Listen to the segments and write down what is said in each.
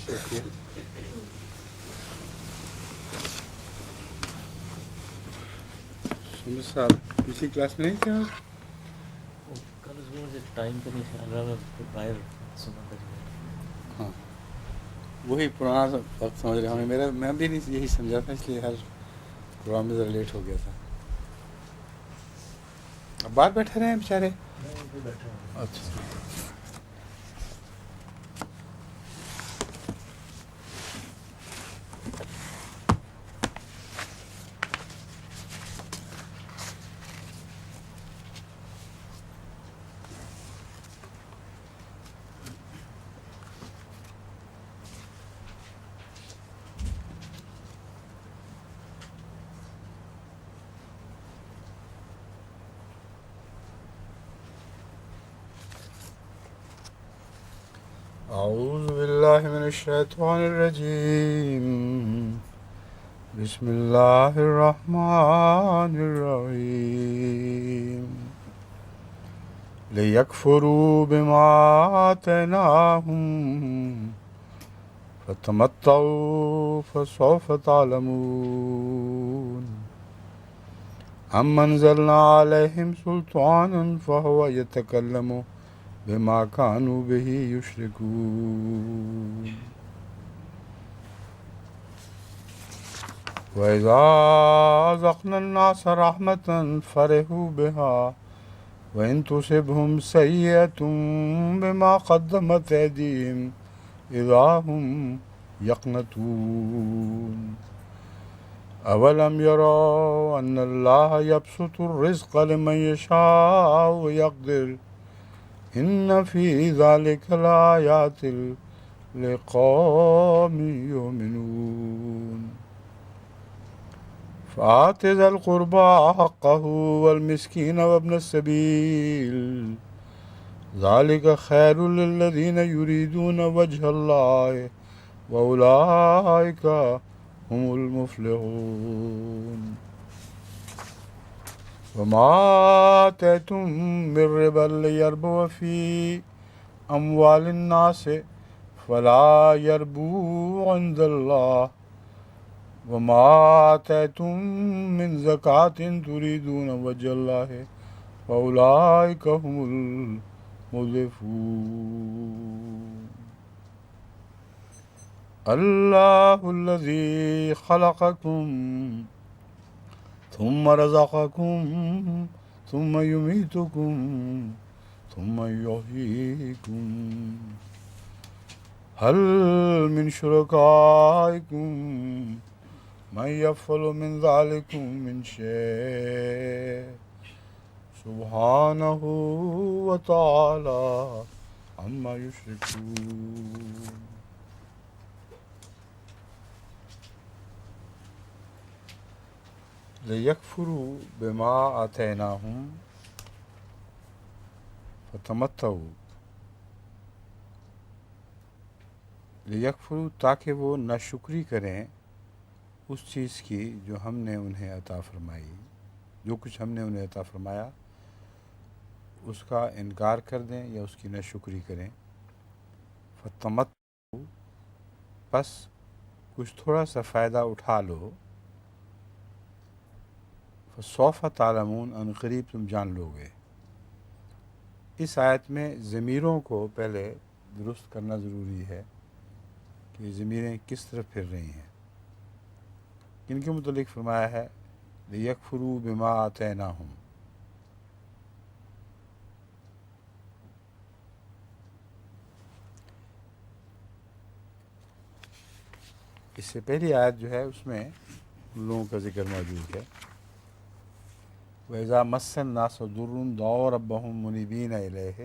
شکریہ. سمجھ صاحب پچھلی کلاس میں نہیں تھے آپ؟ کل اس میں مجھے ٹائم کا نہیں خیال رہا، میں باہر سنا تھا. ہاں وہی پرانا وقت سمجھ رہے ہوں. میں بھی نہیں یہی سمجھا تھا، اس لیے ہر پروگرام میں ذرا لیٹ ہو گیا تھا. اب باہر بیٹھے رہے ہیں بیچارے. میں یہیں پہ بیٹھا ہوں. اچھا. اعوذ باللہ من الشیطان الرجیم. بسم اللہ الرحمن الرحیم. لیکفروا بما آتیناہم فتمتعوا فسوف تعلمون. ام انزلنا علیہم سلطانا فہو یتکلم بما كانوا به يشركون. وإذا أذقنا الناس رحمة فرحوا بها وإن تصبهم سيئة بما قدمت أيديهم إذا هم يقنطون. أولم يروا أن الله يبسط الرزق لمن يشاء ويقدر إن في ذلك لآيات لقوم يؤمنون. فآت ذا القربى حقه والمسكين وابن السبيل ذلك خير للذين يريدون وجه الله وأولئك هم المفلحون. وما آتيتم من ربا ليربو في أموال الناس فلا يربو عند الله وما آتيتم من زكاة تريدون وجه الله فأولئك هم المضعفون. الله الذي خلقكم ثم رزقكم ثم يميتكم ثم يحييكم. هل من شركائكم من يفعل من ذلكم من شيء سبحانه وتعالى عما يشركون. لیکفروا بما آتیناہم فتمتعوا. لیکفروا تاکہ وہ ناشکری کریں اس چیز کی جو ہم نے انہیں عطا فرمائی. جو کچھ ہم نے انہیں عطا فرمایا اس کا انکار کر دیں یا اس کی ناشکری کریں. فتمتعوا پس کچھ تھوڑا سا فائدہ اٹھا لو. فسوف تعلمون ان قریب تم جان لو گے. اس آیت میں ضمیروں کو پہلے درست کرنا ضروری ہے کہ ضمیریں کس طرف پھر رہی ہیں. ان کے متعلق فرمایا ہے لیکفروا بما آتیناہم. اس سے پہلی آیت جو ہے اس میں ان لوگوں کا ذکر موجود ہے. وَإِذَا مَسَّ النَّاسَ ضُرٌّ دَعَوْا رَبَّهُم مُنِيبِينَ إِلَيْهِ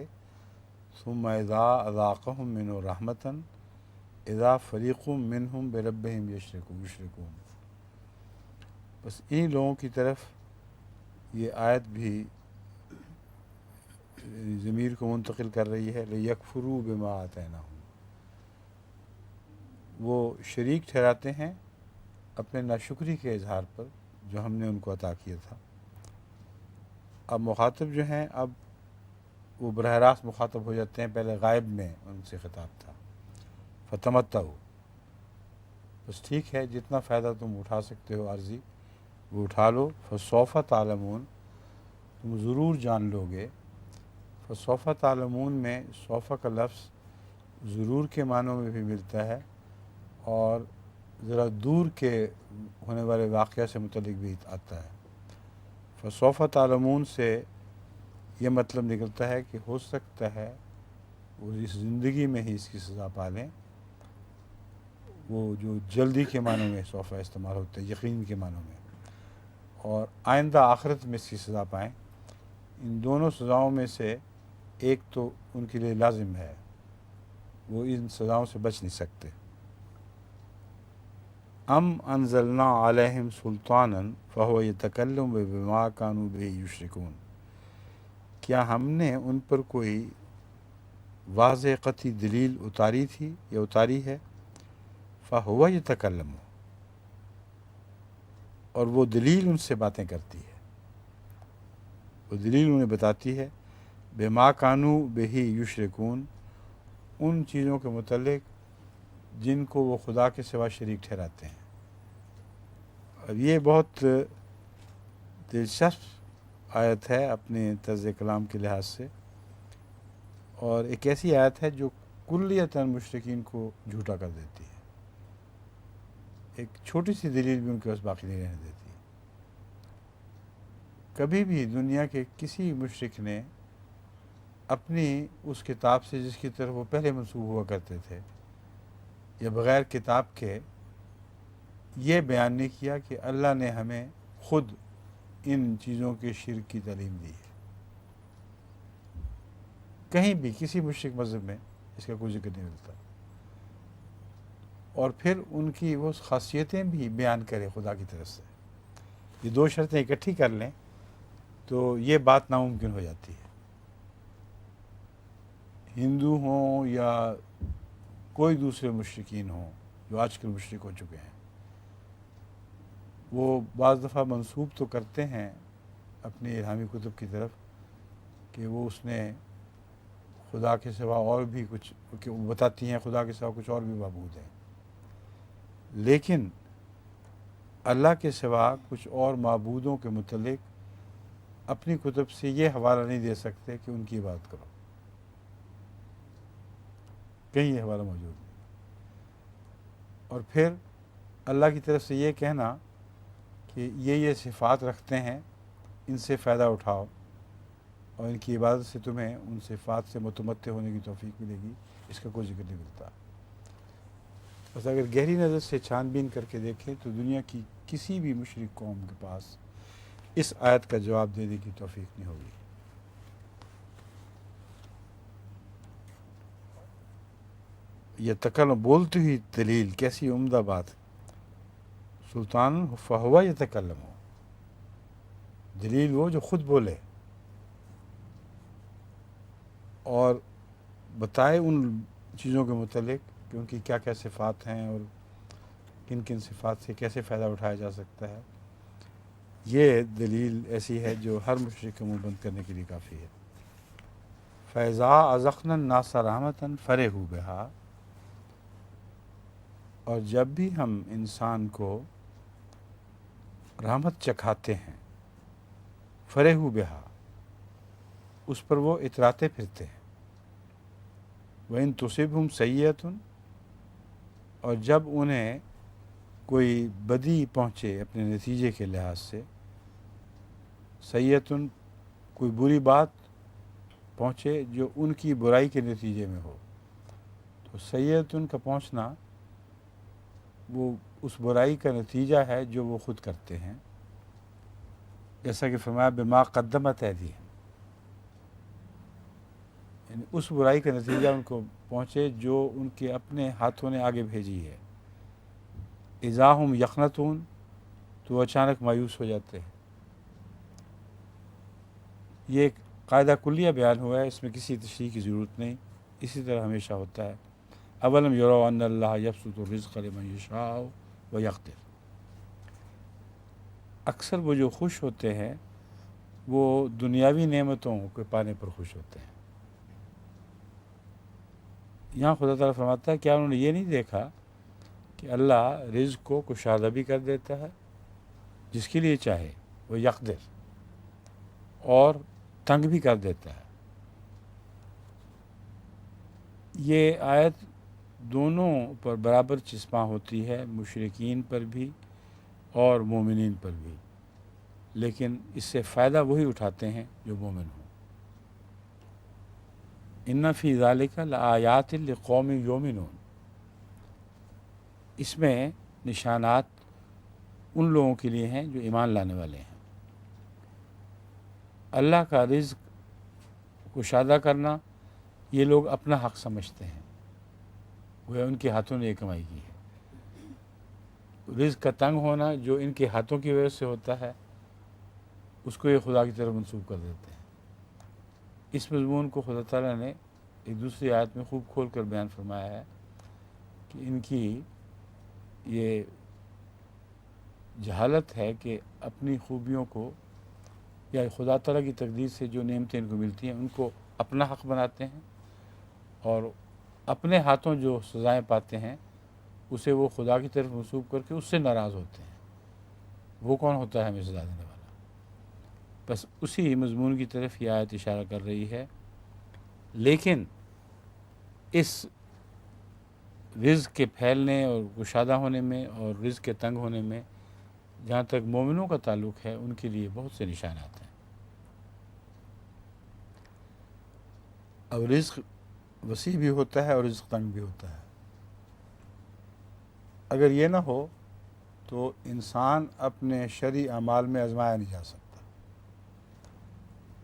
ثُمَّ إِذَا أَذَاقَهُم مِّنْهُ رَحْمَةً إِذَا فَرِيقٌ مِّنْهُم بِرَبِّهِمْ يُشْرِكُونَ. بس ان لوگوں کی طرف یہ آیت بھی ضمیر کو منتقل کر رہی ہے. لیکفروا بما آتیناہم. وہ شریک ٹھہراتے ہیں اپنے ناشکری کے اظہار پر جو ہم نے ان کو عطا کیا تھا. اب مخاطب جو ہیں اب وہ براہ راست مخاطب ہو جاتے ہیں، پہلے غائب میں ان سے خطاب تھا. فتمتعوا بس ٹھیک ہے، جتنا فائدہ تم اٹھا سکتے ہو عارضی وہ اٹھا لو. فسوف تعلمون، تم ضرور جان لو گے. فسوف تعلمون میں سوف کا لفظ ضرور کے معنوں میں بھی ملتا ہے اور ذرا دور کے ہونے والے واقعہ سے متعلق بھی آتا ہے. فسوف تعلمون سے یہ مطلب نکلتا ہے کہ ہو سکتا ہے وہ اس زندگی میں ہی اس کی سزا پالیں. وہ جو جلدی کے معنوں میں سوفا استعمال ہوتا ہے، یقین کے معنوں میں، اور آئندہ آخرت میں اس کی سزا پائیں. ان دونوں سزاؤں میں سے ایک تو ان کے لیے لازم ہے، وہ ان سزاؤں سے بچ نہیں سکتے. ام انزلنا علیہم سلطانا فہو یتکلم بما کانوا بہ یشرکون، کیا ہم نے ان پر کوئی واضح قطعی دلیل اتاری تھی یا اتاری ہے؟ فہو یتکلم، اور وہ دلیل ان سے باتیں کرتی ہے، وہ دلیل انہیں بتاتی ہے بما کانوا بہ یشرکون، ان چیزوں کے متعلق جن کو وہ خدا کے سوا شریک ٹھہراتے ہیں. اب یہ بہت دلچسپ آیت ہے اپنے طرز کلام کے لحاظ سے، اور ایک ایسی آیت ہے جو کلیتاً مشرکین کو جھوٹا کر دیتی ہے. ایک چھوٹی سی دلیل بھی ان کے پاس باقی نہیں رہنے دیتی. کبھی بھی دنیا کے کسی مشرک نے اپنی اس کتاب سے جس کی طرف وہ پہلے منسوب ہوا کرتے تھے یا بغیر کتاب کے یہ بیان نہیں کیا کہ اللہ نے ہمیں خود ان چیزوں کے شرک کی تعلیم دی ہے. کہیں بھی کسی مشرک مذہب میں اس کا کوئی ذکر نہیں ملتا. اور پھر ان کی وہ خاصیتیں بھی بیان کرے خدا کی طرف سے. یہ دو شرطیں اکٹھی کر لیں تو یہ بات ناممکن ہو جاتی ہے. ہندو ہوں یا کوئی دوسرے مشرکین ہوں جو آج کل مشرک ہو چکے ہیں، وہ بعض دفعہ منسوب تو کرتے ہیں اپنی الہامی کتب کی طرف کہ وہ اس نے خدا کے سوا اور بھی کچھ، کہ وہ بتاتی ہیں خدا کے سوا کچھ اور بھی معبود ہیں، لیکن اللہ کے سوا کچھ اور معبودوں کے متعلق اپنی کتب سے یہ حوالہ نہیں دے سکتے کہ ان کی عبادت کرو. کہیں یہ حوالہ موجود نہیں. اور پھر اللہ کی طرف سے یہ کہنا کہ یہ صفات رکھتے ہیں، ان سے فائدہ اٹھاؤ اور ان کی عبادت سے تمہیں ان صفات سے متمتع ہونے کی توفیق ملے گی، اس کا کوئی ذکر نہیں ملتا. بس اگر گہری نظر سے چھان بین کر کے دیکھیں تو دنیا کی کسی بھی مشرک قوم کے پاس اس آیت کا جواب دینے کی توفیق نہیں ہوگی. یہ تکلم بولتی ہوئی دلیل کیسی عمدہ بات. سلطان فہو یتکلم، دلیل وہ جو خود بولے اور بتائے ان چیزوں کے متعلق کہ ان کی کیا کیا صفات ہیں اور کن کن صفات سے کیسے فائدہ اٹھایا جا سکتا ہے. یہ دلیل ایسی ہے جو ہر مشرک کا منہ بند کرنے کے لیے کافی ہے. فَإِذَا أَذَقْنَا النَّاسَ رَحْمَةً فَرِحُوا بِهَا، اور جب بھی ہم انسان کو رحمت چکھاتے ہیں، فرحوا بہا، اس پر وہ اتراتے پھرتے ہیں. وَإِن تُصِبْهُمْ سَيِّئَةٌ، اور جب انہیں کوئی بدی پہنچے اپنے نتیجے کے لحاظ سے، سیئتن کوئی بری بات پہنچے جو ان کی برائی کے نتیجے میں ہو، تو سیئتن کا پہنچنا وہ اس برائی کا نتیجہ ہے جو وہ خود کرتے ہیں. جیسا کہ فرمایا بما قدمت ایدیہم، یعنی اس برائی کا نتیجہ ان کو پہنچے جو ان کے اپنے ہاتھوں نے آگے بھیجی ہے. اذا ہم یقنطون، تو اچانک مایوس ہو جاتے ہیں. یہ ایک قاعدہ کلیہ بیان ہوا ہے، اس میں کسی تشریح کی ضرورت نہیں، اسی طرح ہمیشہ ہوتا ہے. اولم یروا ان اللہ یبسط الرزق لمن یشاء ویقدر. اکثر وہ جو خوش ہوتے ہیں وہ دنیاوی نعمتوں کو پانے پر خوش ہوتے ہیں. یہاں خدا تعالیٰ فرماتا ہے کیا انہوں نے یہ نہیں دیکھا کہ اللہ رزق کو کشادہ بھی کر دیتا ہے جس کے لیے چاہے وہ یقدر، اور تنگ بھی کر دیتا ہے۔ یہ آیت دونوں پر برابر چسپاں ہوتی ہے، مشرکین پر بھی اور مومنین پر بھی، لیکن اس سے فائدہ وہی اٹھاتے ہیں جو مومن ہوں۔ ان فی ذالک لآیات لقوم یؤمنون، اس میں نشانات ان لوگوں کے لیے ہیں جو ایمان لانے والے ہیں۔ اللہ کا رزق کشادہ کرنا یہ لوگ اپنا حق سمجھتے ہیں، گویا ان کے ہاتھوں نے یہ کمائی کی ہے۔ رزق کا تنگ ہونا جو ان کے ہاتھوں کی وجہ سے ہوتا ہے، اس کو یہ خدا کی طرف منسوب کر دیتے ہیں۔ اس مضمون کو خدا تعالیٰ نے ایک دوسری آیت میں خوب کھول کر بیان فرمایا ہے کہ ان کی یہ جہالت ہے کہ اپنی خوبیوں کو یا خدا تعالیٰ کی تقدیر سے جو نعمتیں ان کو ملتی ہیں ان کو اپنا حق بناتے ہیں، اور اپنے ہاتھوں جو سزائیں پاتے ہیں اسے وہ خدا کی طرف منسوب کر کے اس سے ناراض ہوتے ہیں۔ وہ کون ہوتا ہے ہمیں سزا دینے والا؟ بس اسی مضمون کی طرف یہ آیت اشارہ کر رہی ہے۔ لیکن اس رزق کے پھیلنے اور کشادہ ہونے میں اور رزق کے تنگ ہونے میں جہاں تک مومنوں کا تعلق ہے ان کے لیے بہت سے نشانات ہیں۔ اب رزق وسیع بھی ہوتا ہے اور رزق تنگ بھی ہوتا ہے۔ اگر یہ نہ ہو تو انسان اپنے شرعی اعمال میں آزمایا نہیں جا سکتا،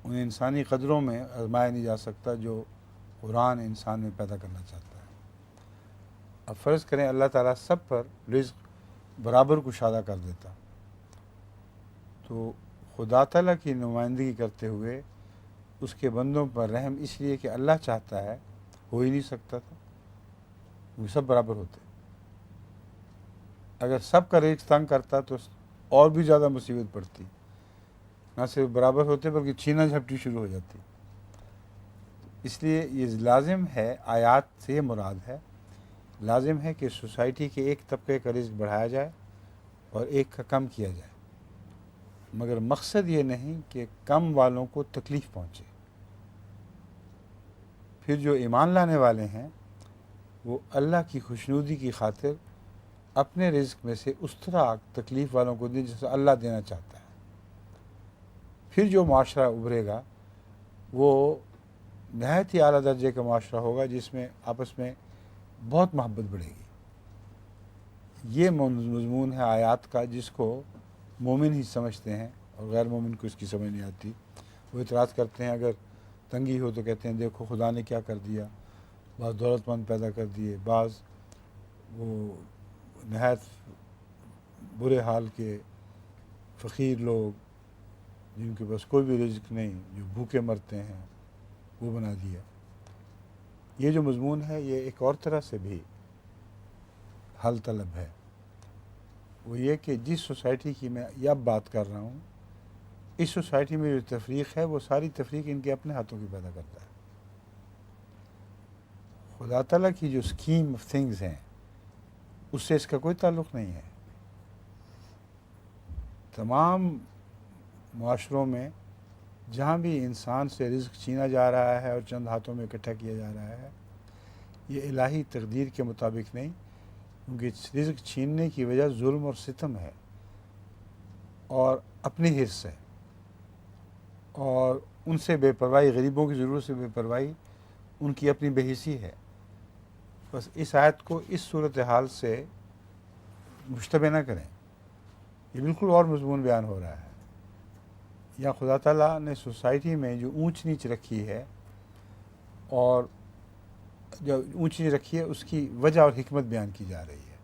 ان انسانی قدروں میں آزمایا نہیں جا سکتا جو قرآن انسان میں پیدا کرنا چاہتا ہے۔ اب فرض کریں اللہ تعالیٰ سب پر رزق برابر کشادہ کر دیتا، تو خدا تعالیٰ کی نمائندگی کرتے ہوئے اس کے بندوں پر رحم اس لیے کہ اللہ چاہتا ہے ہو ہی نہیں سکتا تھا، وہ سب برابر ہوتے۔ اگر سب کا رزق تنگ کرتا تو اور بھی زیادہ مصیبت پڑتی، نہ صرف برابر ہوتے بلکہ چھینا جھپٹی شروع ہو جاتی۔ اس لیے یہ لازم ہے، آیات سے یہ مراد ہے، لازم ہے کہ سوسائٹی کے ایک طبقے کا رزق بڑھایا جائے اور ایک کا کم کیا جائے، مگر مقصد یہ نہیں کہ کم والوں کو تکلیف پہنچے۔ پھر جو ایمان لانے والے ہیں وہ اللہ کی خوشنودی کی خاطر اپنے رزق میں سے اس طرح تکلیف والوں کو دیں جیسے اللہ دینا چاہتا ہے۔ پھر جو معاشرہ ابھرے گا وہ نہایت ہی اعلیٰ درجے کا معاشرہ ہوگا جس میں آپس میں بہت محبت بڑھے گی۔ یہ مضمون ہے آیات کا جس کو مومن ہی سمجھتے ہیں اور غیر مومن کو اس کی سمجھ نہیں آتی۔ وہ اعتراض کرتے ہیں، اگر تنگی ہو تو کہتے ہیں دیکھو خدا نے کیا کر دیا، بعض دولت مند پیدا کر دیے، بعض وہ نہایت برے حال کے فقیر لوگ جن کے پاس کوئی بھی رزق نہیں، جو بھوکے مرتے ہیں، وہ بنا دیا۔ یہ جو مضمون ہے یہ ایک اور طرح سے بھی حل طلب ہے، وہ یہ کہ جس سوسائٹی کی میں اب بات کر رہا ہوں، اس سوسائٹی میں جو تفریق ہے وہ ساری تفریق ان کے اپنے ہاتھوں کی پیدا کرتا ہے۔ خدا تعالیٰ کی جو اسکیم آف تھنگز ہیں اس سے اس کا کوئی تعلق نہیں ہے۔ تمام معاشروں میں جہاں بھی انسان سے رزق چھینا جا رہا ہے اور چند ہاتھوں میں اکٹھا کیا جا رہا ہے، یہ الہی تقدیر کے مطابق نہیں، کیونکہ رزق چھیننے کی وجہ ظلم اور ستم ہے اور اپنی حرص ہے، اور ان سے بے پرواہی، غریبوں کی ضرورت سے بے پرواہی ان کی اپنی بے حسی ہے۔ بس اس آیت کو اس صورتحال سے مشتبہ نہ کریں، یہ بالکل اور مضمون بیان ہو رہا ہے۔ یا خدا تعالیٰ نے سوسائٹی میں جو اونچ نیچ رکھی ہے، اور جو اونچ نیچ رکھی ہے اس کی وجہ اور حکمت بیان کی جا رہی ہے۔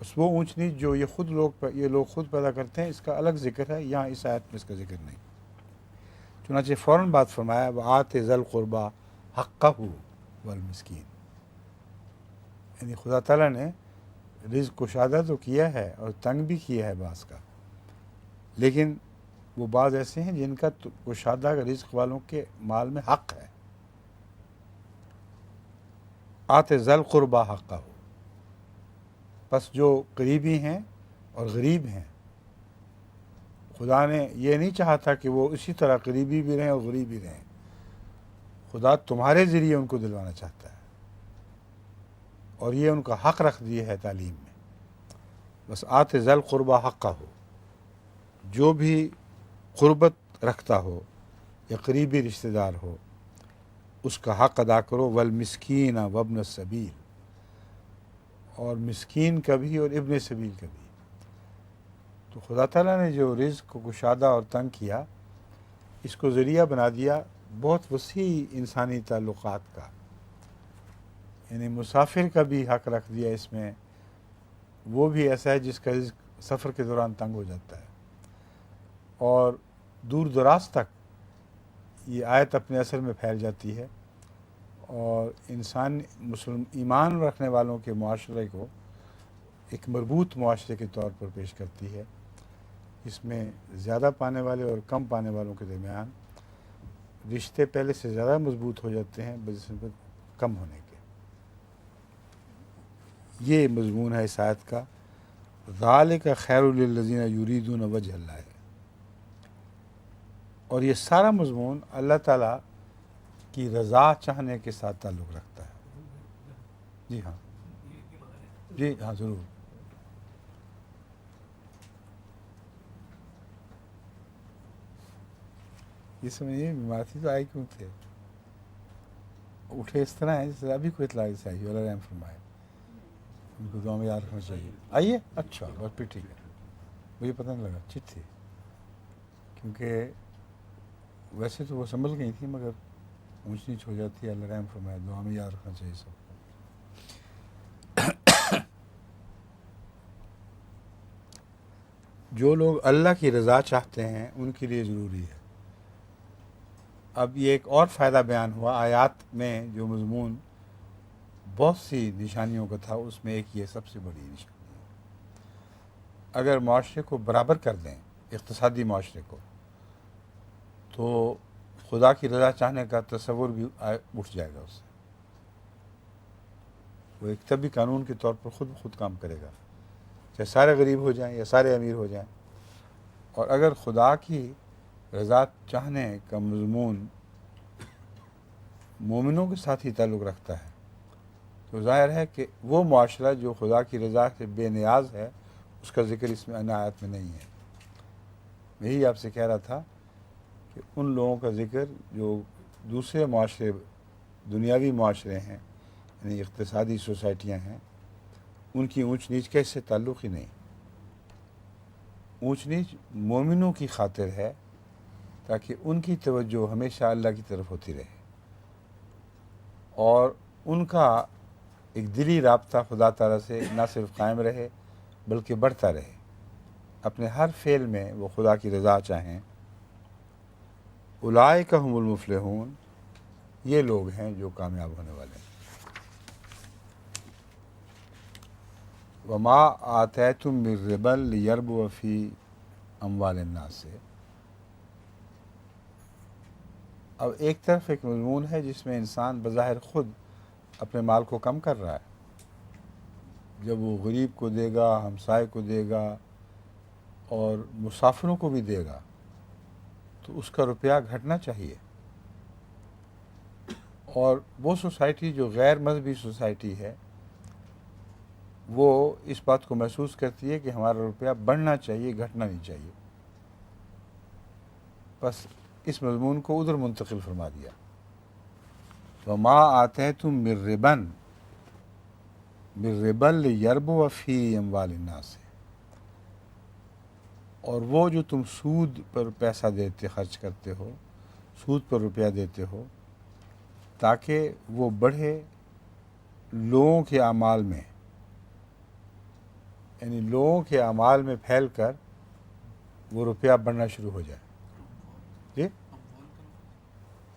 بس وہ اونچ نیچ جو یہ لوگ خود پیدا کرتے ہیں اس کا الگ ذکر ہے، یہاں اس آیت میں اس کا ذکر نہیں۔ چنانچہ فوراً بات فرمایا وَآتِ ذَا الْقُرْبَى حَقَّهُ وَالْمِسْكِينَ، یعنی خدا تعالیٰ نے رزق کشادہ تو کیا ہے اور تنگ بھی کیا ہے بعض کا، لیکن وہ بعض ایسے ہیں جن کا کشادہ رزق والوں کے مال میں حق ہے۔ آتِ ذَا الْقُرْبَى حَقَّهُ، پس جو قریبی ہیں اور غریب ہیں، خدا نے یہ نہیں چاہا تھا کہ وہ اسی طرح قریبی بھی رہیں اور غریب بھی رہیں، خدا تمہارے ذریعے ان کو دلوانا چاہتا ہے، اور یہ ان کا حق رکھ دیا ہے تعلیم میں۔ بس آت ذل قربا حق کا ہو، جو بھی قربت رکھتا ہو یا قریبی رشتہ دار ہو اس کا حق ادا کرو، والمسکین وابن السبیل، اور مسکین کا بھی اور ابن سبیل کا بھی۔ تو خدا تعالیٰ نے جو رزق کو کشادہ اور تنگ کیا، اس کو ذریعہ بنا دیا بہت وسیع انسانی تعلقات کا، یعنی مسافر کا بھی حق رکھ دیا اس میں، وہ بھی ایسا ہے جس کا رزق سفر کے دوران تنگ ہو جاتا ہے، اور دور دراز تک یہ آیت اپنے اثر میں پھیل جاتی ہے، اور انسان ایمان رکھنے والوں کے معاشرے کو ایک مربوط معاشرے کے طور پر پیش کرتی ہے، اس میں زیادہ پانے والے اور کم پانے والوں کے درمیان رشتے پہلے سے زیادہ مضبوط ہو جاتے ہیں بنسبت کم ہونے کے۔ یہ مضمون ہے اس آیت کا، ذالک خیر للذین یریدون وجہ اللہ، اور یہ سارا مضمون اللہ تعالیٰ کی رضا چاہنے کے ساتھ تعلق رکھتا ہے۔ جی ہاں، جی ہاں ضرور۔ یہ سمجھیے بیمار تھی تو آئی کیوں تھے؟ اٹھے اس طرح ہیں جیسے ابھی کوئی اطلاع سے آئی، اللہ رحم فرمائے، ان کو دعا میں یاد رکھنا چاہیے۔ آئیے، اچھا بس پھر ٹھیک ہے، مجھے پتہ نہیں لگا ٹھیک تھی، کیونکہ ویسے تو وہ سنبھل گئی تھی مگر اونچ نیچ ہو جاتی ہے، اللہ رحم فرمائے، دعا میں یاد رکھنا چاہیے سب کو۔ جو لوگ اللہ کی رضا چاہتے ہیں ان کے لیے ضروری ہے۔ اب یہ ایک اور فائدہ بیان ہوا آیات میں، جو مضمون بہت سی نشانیوں کا تھا، اس میں ایک یہ سب سے بڑی نشانی ہے۔ اگر معاشرے کو برابر کر دیں، اقتصادی معاشرے کو، تو خدا کی رضا چاہنے کا تصور بھی اٹھ جائے گا اس سے، وہ ایک طبی قانون کے طور پر خود کام کرے گا، چاہے سارے غریب ہو جائیں یا سارے امیر ہو جائیں۔ اور اگر خدا کی رضا چاہنے کا مضمون مومنوں کے ساتھ ہی تعلق رکھتا ہے، تو ظاہر ہے کہ وہ معاشرہ جو خدا کی رضا سے بے نیاز ہے، اس کا ذکر اس میں آیات میں نہیں ہے۔ یہی آپ سے کہہ رہا تھا کہ ان لوگوں کا ذکر جو دوسرے معاشرے، دنیاوی معاشرے ہیں، یعنی اقتصادی سوسائٹیاں ہیں، ان کی اونچ نیچ کا اس سے تعلق ہی نہیں۔ اونچ نیچ مومنوں کی خاطر ہے، تاکہ ان کی توجہ ہمیشہ اللہ کی طرف ہوتی رہے، اور ان کا ایک دلی رابطہ خدا تعالیٰ سے نہ صرف قائم رہے بلکہ بڑھتا رہے، اپنے ہر فعل میں وہ خدا کی رضا چاہیں۔ اولئک هم المفلحون، یہ لوگ ہیں جو کامیاب ہونے والے ہیں۔ وما آتیتم من ربا لیربو فی اموال الناس سے، اب ایک طرف ایک مضمون ہے جس میں انسان بظاہر خود اپنے مال کو کم کر رہا ہے، جب وہ غریب کو دے گا، ہمسائے کو دے گا اور مسافروں کو بھی دے گا، تو اس کا روپیہ گھٹنا چاہیے۔ اور وہ سوسائٹی جو غیر مذہبی سوسائٹی ہے، وہ اس بات کو محسوس کرتی ہے کہ ہمارا روپیہ بڑھنا چاہیے، گھٹنا نہیں چاہیے، بس اس مضمون کو ادھر منتقل فرما دیا۔ وما آتیتم من ربا لیربو فی اموال الناس، اور وہ جو تم سود پر پیسہ دیتے، خرچ کرتے ہو، سود پر روپیہ دیتے ہو، تاکہ وہ بڑھے لوگوں کے اعمال میں، یعنی لوگوں کے اعمال میں پھیل کر وہ روپیہ بڑھنا شروع ہو جائے۔ جی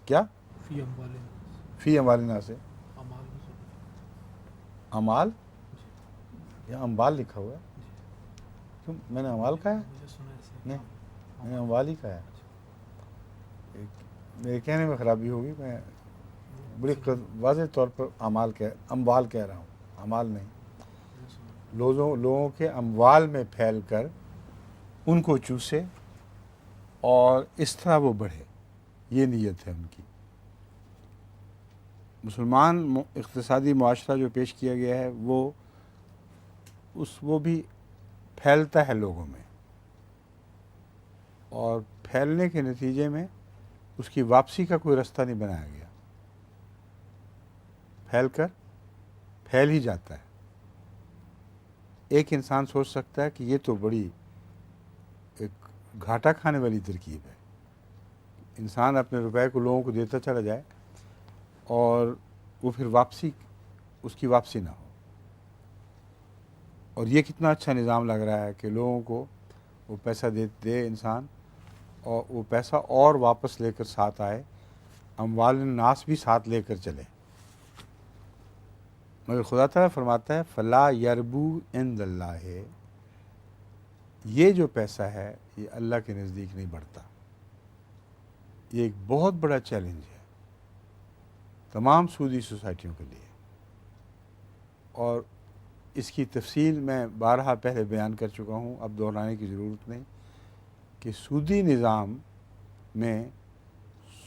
کیا؟ فی اموال الناس سے امال، یہاں اموال لکھا ہوا ہے، کیوں میں نے اموال کہا ہے؟ نہیں، میں نے اموال ہی کہا ہے، میرے کہنے میں خرابی ہوگی، میں بڑی واضح طور پر اموال کہہ رہا ہوں، امال نہیں۔ لوگوں کے اموال میں پھیل کر ان کو چوسے اور اس طرح وہ بڑھے، یہ نیت ہے ان کی۔ مسلمان اقتصادی معاشرہ جو پیش کیا گیا ہے وہ بھی پھیلتا ہے لوگوں میں، اور پھیلنے کے نتیجے میں اس کی واپسی کا کوئی رستہ نہیں بنایا گیا، پھیل ہی جاتا ہے۔ ایک انسان سوچ سکتا ہے کہ یہ تو بڑی ایک گھاٹا کھانے والی ترکیب ہے، انسان اپنے روپے کو لوگوں کو دیتا چلا جائے اور وہ پھر اس کی واپسی نہ ہو، اور یہ کتنا اچھا نظام لگ رہا ہے کہ لوگوں کو وہ پیسہ دے انسان، اور وہ پیسہ اور واپس لے کر ساتھ آئے، اموال الناس بھی ساتھ لے کر چلے۔ مگر خدا تعالیٰ فرماتا ہے فلا یربو عند اللہ، یہ جو پیسہ ہے یہ اللہ کے نزدیک نہیں بڑھتا۔ یہ ایک بہت بڑا چیلنج ہے تمام سودی سوسائٹیوں کے لیے، اور اس کی تفصیل میں بارہا پہلے بیان کر چکا ہوں، اب دہرانے کی ضرورت نہیں کہ سودی نظام میں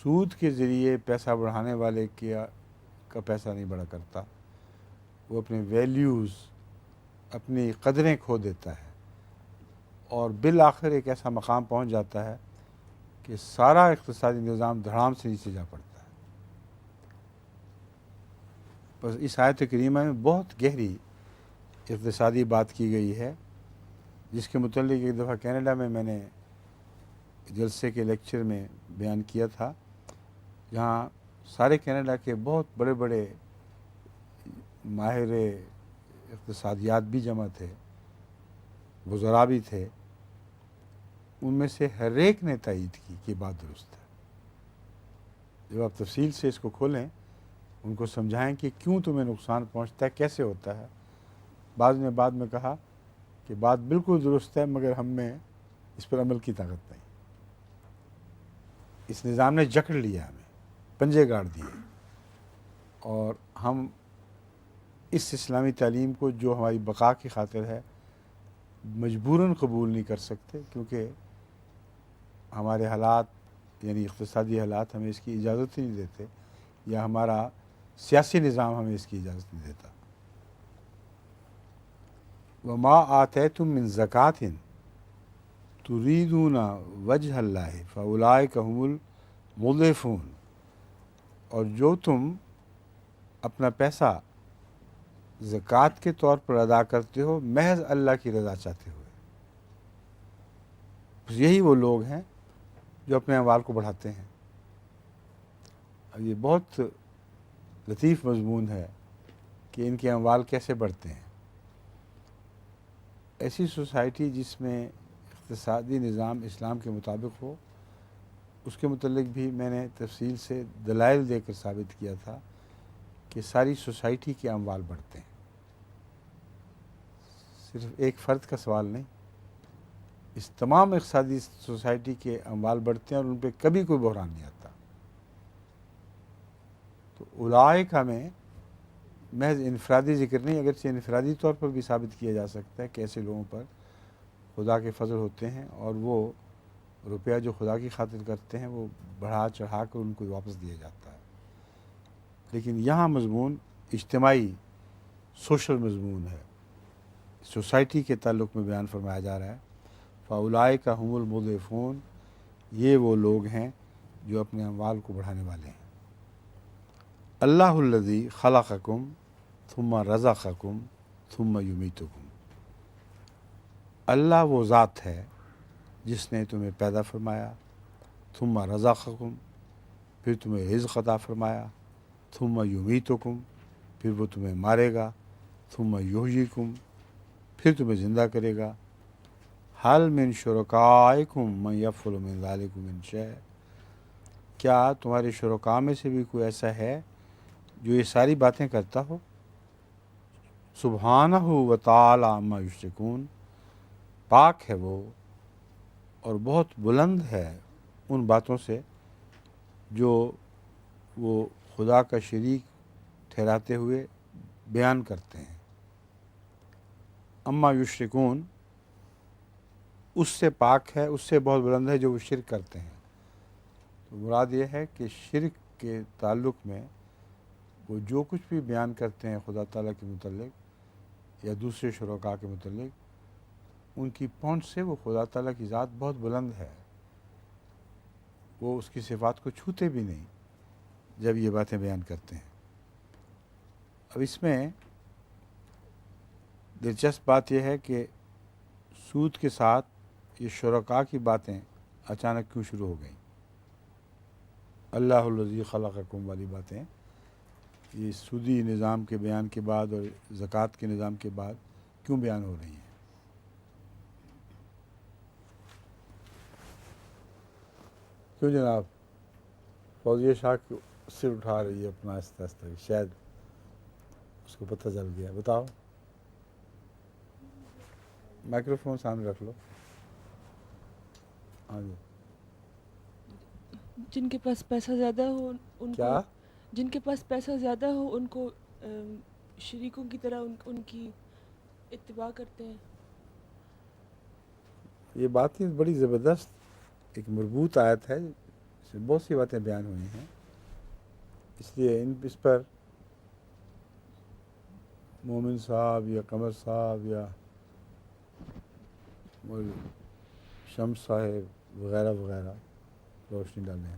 سود کے ذریعے پیسہ بڑھانے والے کا پیسہ نہیں بڑھا کرتا، وہ اپنے ویلیوز، اپنی قدریں کھو دیتا ہے، اور بالآخر ایک ایسا مقام پہنچ جاتا ہے کہ سارا اقتصادی نظام دھڑام سے نیچے جا پڑتا ہے۔ بس اس آیت کریمہ میں بہت گہری اقتصادی بات کی گئی ہے، جس کے متعلق ایک دفعہ کینیڈا میں نے جلسے کے لیکچر میں بیان کیا تھا، جہاں سارے کینیڈا کے بہت بڑے بڑے ماہر اقتصادیات بھی جمع تھے، وزراء بھی تھے، ان میں سے ہر ایک نے تائید کی کہ بات درست ہے۔ جب آپ تفصیل سے اس کو کھولیں، ان کو سمجھائیں کہ کیوں تمہیں نقصان پہنچتا ہے، کیسے ہوتا ہے، بعد میں کہا کہ بات بالکل درست ہے، مگر ہم میں اس پر عمل کی طاقت نہیں۔ اس نظام نے جکڑ لیا، ہمیں پنجے گاڑ دیے، اور ہم اس اسلامی تعلیم کو جو ہماری بقا کی خاطر ہے مجبوراً قبول نہیں کر سکتے، کیونکہ ہمارے حالات یعنی اقتصادی حالات ہمیں اس کی اجازت ہی نہیں دیتے، یا ہمارا سیاسی نظام ہمیں اس کی اجازت نہیں دیتا۔ وما آتیتم من زکوٰۃ تریدون وجہ اللہ فاولئک هم المضعفون، اور جو تم اپنا پیسہ زکوٰۃ کے طور پر ادا کرتے ہو محض اللہ کی رضا چاہتے ہوئے، بس یہی وہ لوگ ہیں جو اپنے اموال کو بڑھاتے ہیں۔ اب یہ بہت لطیف مضمون ہے کہ ان کے اموال کیسے بڑھتے ہیں۔ ایسی سوسائٹی جس میں اقتصادی نظام اسلام کے مطابق ہو، اس کے متعلق بھی میں نے تفصیل سے دلائل دے کر ثابت کیا تھا کہ ساری سوسائٹی کے اموال بڑھتے ہیں، صرف ایک فرد کا سوال نہیں، اس تمام اقتصادی سوسائٹی کے اموال بڑھتے ہیں، اور ان پہ کبھی کوئی بحران نہیں آتا۔ تو اولئک ہمیں محض انفرادی ذکر نہیں، اگرچہ انفرادی طور پر بھی ثابت کیا جا سکتا ہے کہ ایسے لوگوں پر خدا کے فضل ہوتے ہیں، اور وہ روپیہ جو خدا کی خاطر کرتے ہیں وہ بڑھا چڑھا کر ان کو واپس دیا جاتا ہے۔ لیکن یہاں مضمون اجتماعی سوشل مضمون ہے، سوسائٹی کے تعلق میں بیان فرمایا جا رہا ہے۔ فاولئک هم المضعفون، یہ وہ لوگ ہیں جو اپنے اموال کو بڑھانے والے ہیں۔ اللہ الذی خلقکم ثم رزقکم ثم یمیتکم، اللہ وہ ذات ہے جس نے تمہیں پیدا فرمایا، ثم رزقکم، پھر تمہیں رزق عطا فرمایا، ثم یمیتکم، پھر وہ تمہیں مارے گا، ثم یحییکم، پھر تمہیں زندہ کرے گا۔ حل من شرکائکم من یفعل من ذلک من شیء، کیا تمہارے شرکاء میں سے بھی کوئی ایسا ہے جو یہ ساری باتیں کرتا ہو؟ سبحانہ و تعالی عما یشرکون، پاک ہے وہ اور بہت بلند ہے ان باتوں سے جو وہ خدا کا شریک ٹھہراتے ہوئے بیان کرتے ہیں۔ اما یشرکون اس سے پاک ہے، اس سے بہت بلند ہے جو وہ شرک کرتے ہیں۔ تو مراد یہ ہے کہ شرک کے تعلق میں وہ جو کچھ بھی بیان کرتے ہیں خدا تعالیٰ کے متعلق یا دوسرے شرکاء کے متعلق، ان کی پہنچ سے وہ خدا تعالیٰ کی ذات بہت بلند ہے، وہ اس کی صفات کو چھوتے بھی نہیں جب یہ باتیں بیان کرتے ہیں۔ اب اس میں دلچسپ بات یہ ہے کہ سود کے ساتھ یہ شرکاء کی باتیں اچانک کیوں شروع ہو گئیں؟ اللہ الذی خلقکم والی باتیں یہ سودی نظام کے بیان کے بعد اور زکوٰۃ کے نظام کے بعد کیوں بیان ہو رہی ہیں؟ کیوں جناب؟ فوزیہ شاہ سر اٹھا رہی ہے اپنا آہستہ آہستہ، شاید اس کو پتہ چل گیا۔ بتاؤ، مائکرو فون سامنے رکھ لو۔ ہاں جی، جن کے پاس پیسہ زیادہ ہو ان کو، کیا؟ جن کے پاس پیسہ زیادہ ہو ان کو شریکوں کی طرح ان کی اتباع کرتے ہیں۔ یہ بات ہی بڑی زبردست ایک مربوط آیت ہے، اس میں بہت سی باتیں بیان ہوئی ہیں، اس لیے اس پر مومن صاحب یا قمر صاحب یا شمس صاحب وغیرہ وغیرہ روشنی ڈالیں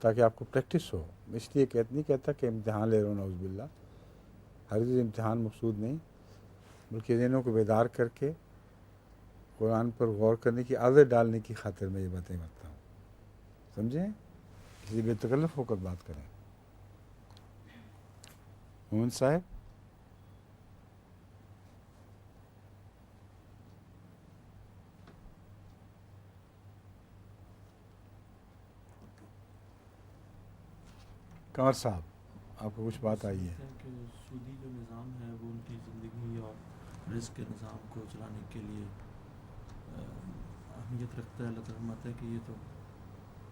تاکہ آپ کو پریکٹس ہو۔ میں اس لیے نہیں کہتا کہ امتحان لے رہا ہوں، نعوذ باللہ، ہرگز امتحان مقصود نہیں، بلکہ ذہنوں کو بیدار کر کے قرآن پر غور کرنے کی عادت ڈالنے کی خاطر میں یہ باتیں کرتا ہوں، سمجھیں؟ اس لیے بے تکلف ہو کر بات کریں۔ مومن صاحب، قمر صاحب، آپ کو کچھ بات آئی ہے؟ کہ سودی جو نظام ہے وہ ان کی زندگی اور رزق کے نظام کو چلانے کے لیے اہمیت رکھتا ہے۔ اللہ تعالیٰ فرماتا ہے کہ یہ تو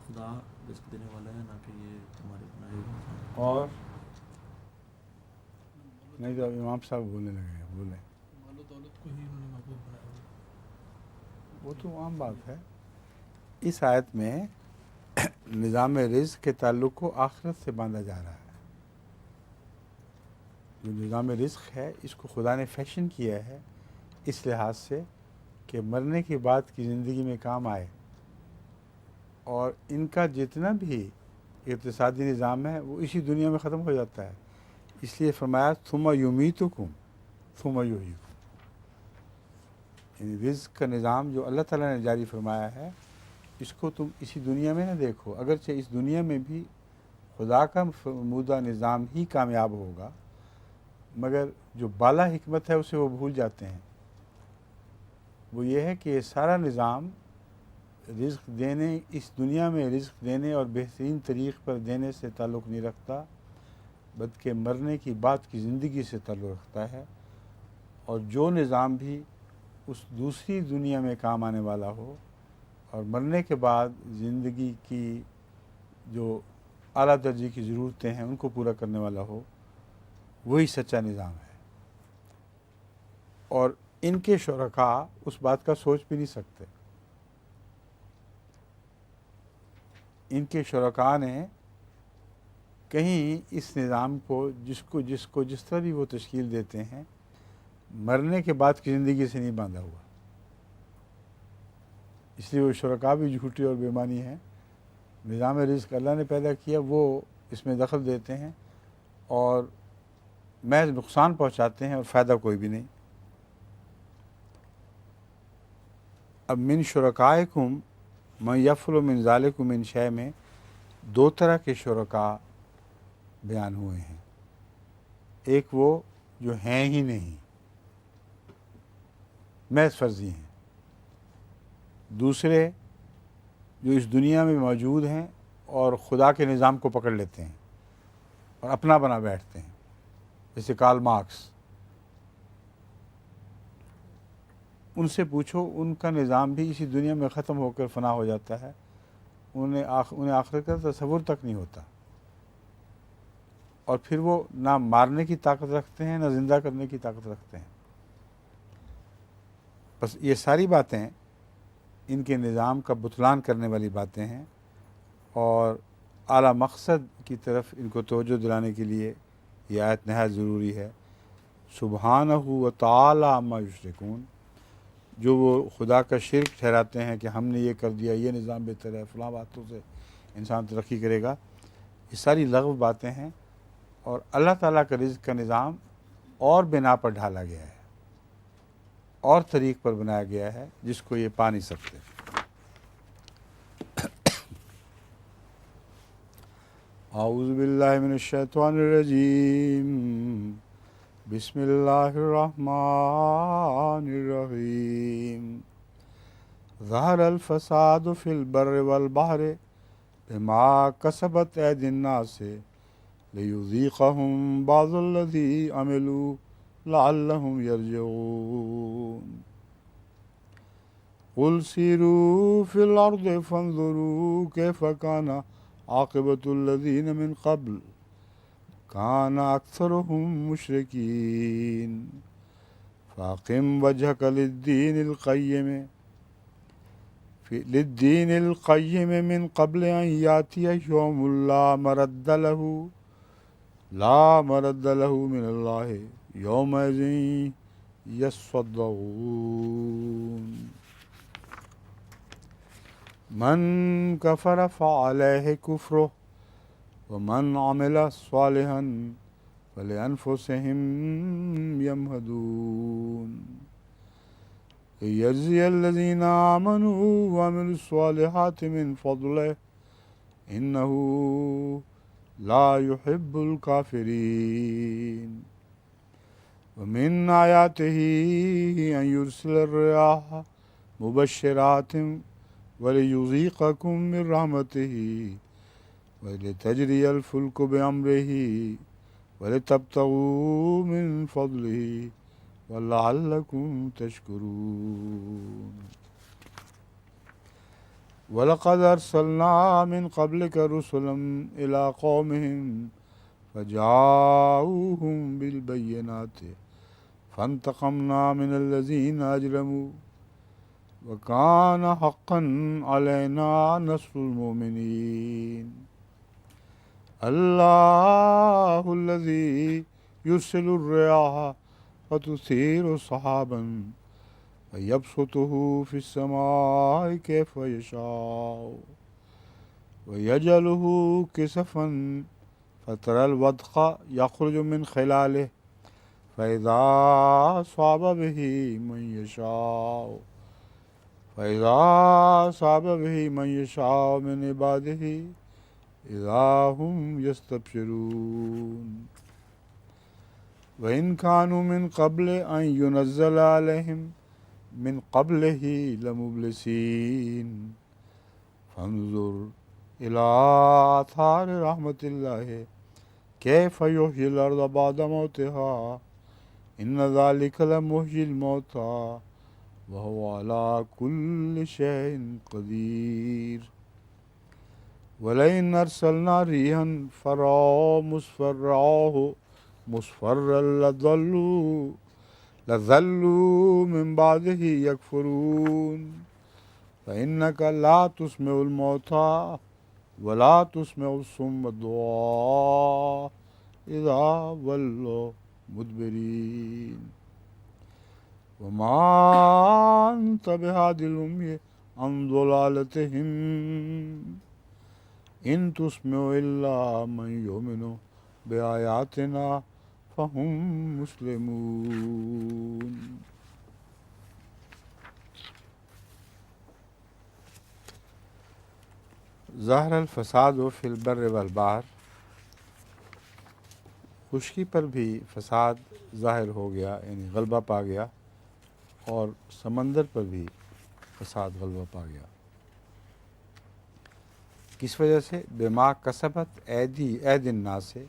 خدا رزق دینے والا ہے، نہ کہ یہ تمہارے بنائے ہوئے نظام۔ اور نہیں تو امام صاحب بولنے لگے ہیں، بولیں۔ مال و دولت کو ہی انہوں نے معبود بنایا ہوا ہے۔ وہ تو عام بات ہے۔ اس آیت میں نظام رزق کے تعلق کو آخرت سے باندھا جا رہا ہے۔ جو نظام رزق ہے اس کو خدا نے فیشن کیا ہے اس لحاظ سے کہ مرنے کے بعد کی زندگی میں کام آئے، اور ان کا جتنا بھی اقتصادی نظام ہے وہ اسی دنیا میں ختم ہو جاتا ہے۔ اس لیے فرمایا ثم یمیتکم ثم یحییکم، یعنی رزق کا نظام جو اللہ تعالیٰ نے جاری فرمایا ہے اس کو تم اسی دنیا میں نہ دیکھو، اگرچہ اس دنیا میں بھی خدا کا فرمودہ نظام ہی کامیاب ہوگا، مگر جو بالا حکمت ہے اسے وہ بھول جاتے ہیں۔ وہ یہ ہے کہ یہ سارا نظام رزق دینے، اس دنیا میں رزق دینے اور بہترین طریق پر دینے سے تعلق نہیں رکھتا، بلکہ مرنے کی بعد کی زندگی سے تعلق رکھتا ہے۔ اور جو نظام بھی اس دوسری دنیا میں کام آنے والا ہو اور مرنے کے بعد زندگی کی جو اعلیٰ درجے کی ضرورتیں ہیں ان کو پورا کرنے والا ہو، وہی سچا نظام ہے۔ اور ان کے شرکاء اس بات کا سوچ بھی نہیں سکتے۔ ان کے شرکاء نے کہیں اس نظام کو جس طرح بھی وہ تشکیل دیتے ہیں مرنے کے بعد کی زندگی سے نہیں باندھا ہوا، اس لیے وہ شرکاء بھی جھوٹے اور بےمانی ہیں۔ نظام رزق اللہ نے پیدا کیا، وہ اس میں دخل دیتے ہیں اور محض نقصان پہنچاتے ہیں اور فائدہ کوئی بھی نہیں۔ اب من شرکائکم من یفعل من ذالکم من شیء میں دو طرح کے شرکاء بیان ہوئے ہیں۔ ایک وہ جو ہیں ہی نہیں، محض فرضی ہیں، دوسرے جو اس دنیا میں موجود ہیں اور خدا کے نظام کو پکڑ لیتے ہیں اور اپنا بنا بیٹھتے ہیں، جیسے کارل مارکس۔ ان سے پوچھو، ان کا نظام بھی اسی دنیا میں ختم ہو کر فنا ہو جاتا ہے، انہیں آخرت کا تصور تک نہیں ہوتا، اور پھر وہ نہ مارنے کی طاقت رکھتے ہیں نہ زندہ کرنے کی طاقت رکھتے ہیں۔ بس یہ ساری باتیں ان کے نظام کا بطلان کرنے والی باتیں ہیں، اور اعلیٰ مقصد کی طرف ان کو توجہ دلانے کے لیے یہ آیت نہایت ضروری ہے۔ سبحانہ و تعالی عما یشرکون، جو وہ خدا کا شرک ٹھہراتے ہیں کہ ہم نے یہ کر دیا، یہ نظام بہتر ہے، فلاں باتوں سے انسان ترقی کرے گا، یہ ساری لغو باتیں ہیں، اور اللہ تعالیٰ کا رزق کا نظام اور بنا پر ڈھالا گیا ہے، اور طریق پر بنایا گیا ہے جس کو یہ پا نہیں سکتے۔ اعوذ باللہ من الشیطان الرجیم، بسم اللہ الرحمن الرحیم۔ ظہر الفساد فی البر والبحر بما کسبت ایدی الناس لیذیقہم بعض الذی عملوا لعلہم یرجعون۔ قل سیروا فی الارض فانظروا کیف کان عاقبۃ الذین من قبل کان اکثرهم مشرکین فاقم وجہک للدین القیم من قبل ان یاتی یوم لا مرد له من اللہ یومئذ یصدعون۔ من کفر فعلیہ کفرہ ومن عمل صالحا فلأنفسهم یمہدون لیجزی الذین آمنوا وعملوا الصالحات من فضلہ انہ لا يحب الکافرین۔ ومن آیاتہ ان یرسل الرياح مبشرات وَلِيُذِيقَكُم مِّن رَّحْمَتِهِ وَلِتَجْرِيَ الْفُلْكُ بِأَمْرِهِ وَلِتَبْتَغُوا مِن فَضْلِهِ وَلَعَلَّكُمْ تَشْكُرُونَ۔ وَلَقَدْ أَرْسَلْنَا مِن قَبْلِكَ رُسُلًا إِلَىٰ قَوْمِهِمْ فَجَاءُوهُم بِالْبَيِّنَاتِ فَانْتَقَمْنَا مِنَ الَّذِينَ أَجْرَمُوا وَكَانَ حَقًّا عَلَيْنَا نَصْرُ الْمُؤْمِنِينَ۔ اللہ الذی یرسل الرياح فتثير سحابا فيبسطه في السماء كيف يشاء ويجعله كسفا فترى الودق يخرج من خلاله فإذا أصاب به من يشاء من عباده إذا هم يستبشرون۔ وإن كانوا من قبل أن ينزل عليهم من قبله لمبلسين فانظر إلى آثار رحمة الله كيف يحيي الأرض بعد موتها إن ذلك لمحيي الموتى وهو على كل شيء قدير۔ وَلَئِنْ أَرْسَلْنَا رِيحًا فَرَأَوْا مُصْفَرًّا لَظَلُّوا مِنْ بَعْدِهِ يَكْفُرُونَ فَإِنَّكَ لَا تُسْمِعُ الْمَوْتَى وَلَا تُسْمِعُ الصُّمَّ الدُّعَاءَ إِذَا وَلَّوْا مُدْبِرِينَ۔ وَمَا أَنْتَ بِهَادِ الْعُمْيِ عَنْ ضَلَالَتِهِمْ إِن تُسْمِعُ إِلَّا مَنْ يُؤْمِنُ بِآيَاتِنَا فَهُمْ مُسْلِمُونَ۔ ظہر الفساد فی البر والبحر، خشکی پر بھی فساد ظاہر ہو گیا، یعنی غلبہ پا گیا، اور سمندر پر بھی فساد غلبہ پا گیا۔ کس وجہ سے؟ بما کسبت ایدی الناس سے،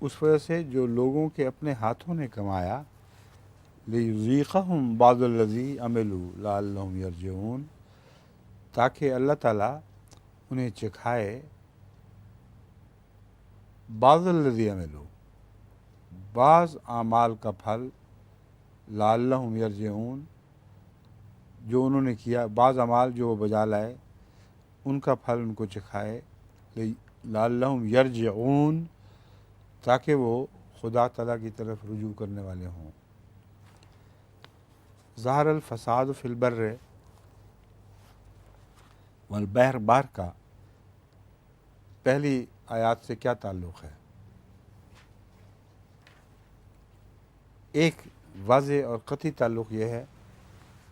اس وجہ سے جو لوگوں کے اپنے ہاتھوں نے کمایا، لیذیقہم بعض الذی عملوا لعلہم یرجعون، تاکہ اللہ تعالیٰ انہیں چکھائے بعض الذی عملوا، بعض اعمال کا پھل لعلہم یرجعون، جو انہوں نے کیا بعض اعمال جو وہ بجا لائے ان کا پھل ان کو چکھائے، لعلہم یرجعون، تاکہ وہ خدا تعالیٰ کی طرف رجوع کرنے والے ہوں۔ ظہر الفساد فی البر والبحر، بحر کا پہلی آیات سے کیا تعلق ہے؟ ایک واضح اور قطعی تعلق یہ ہے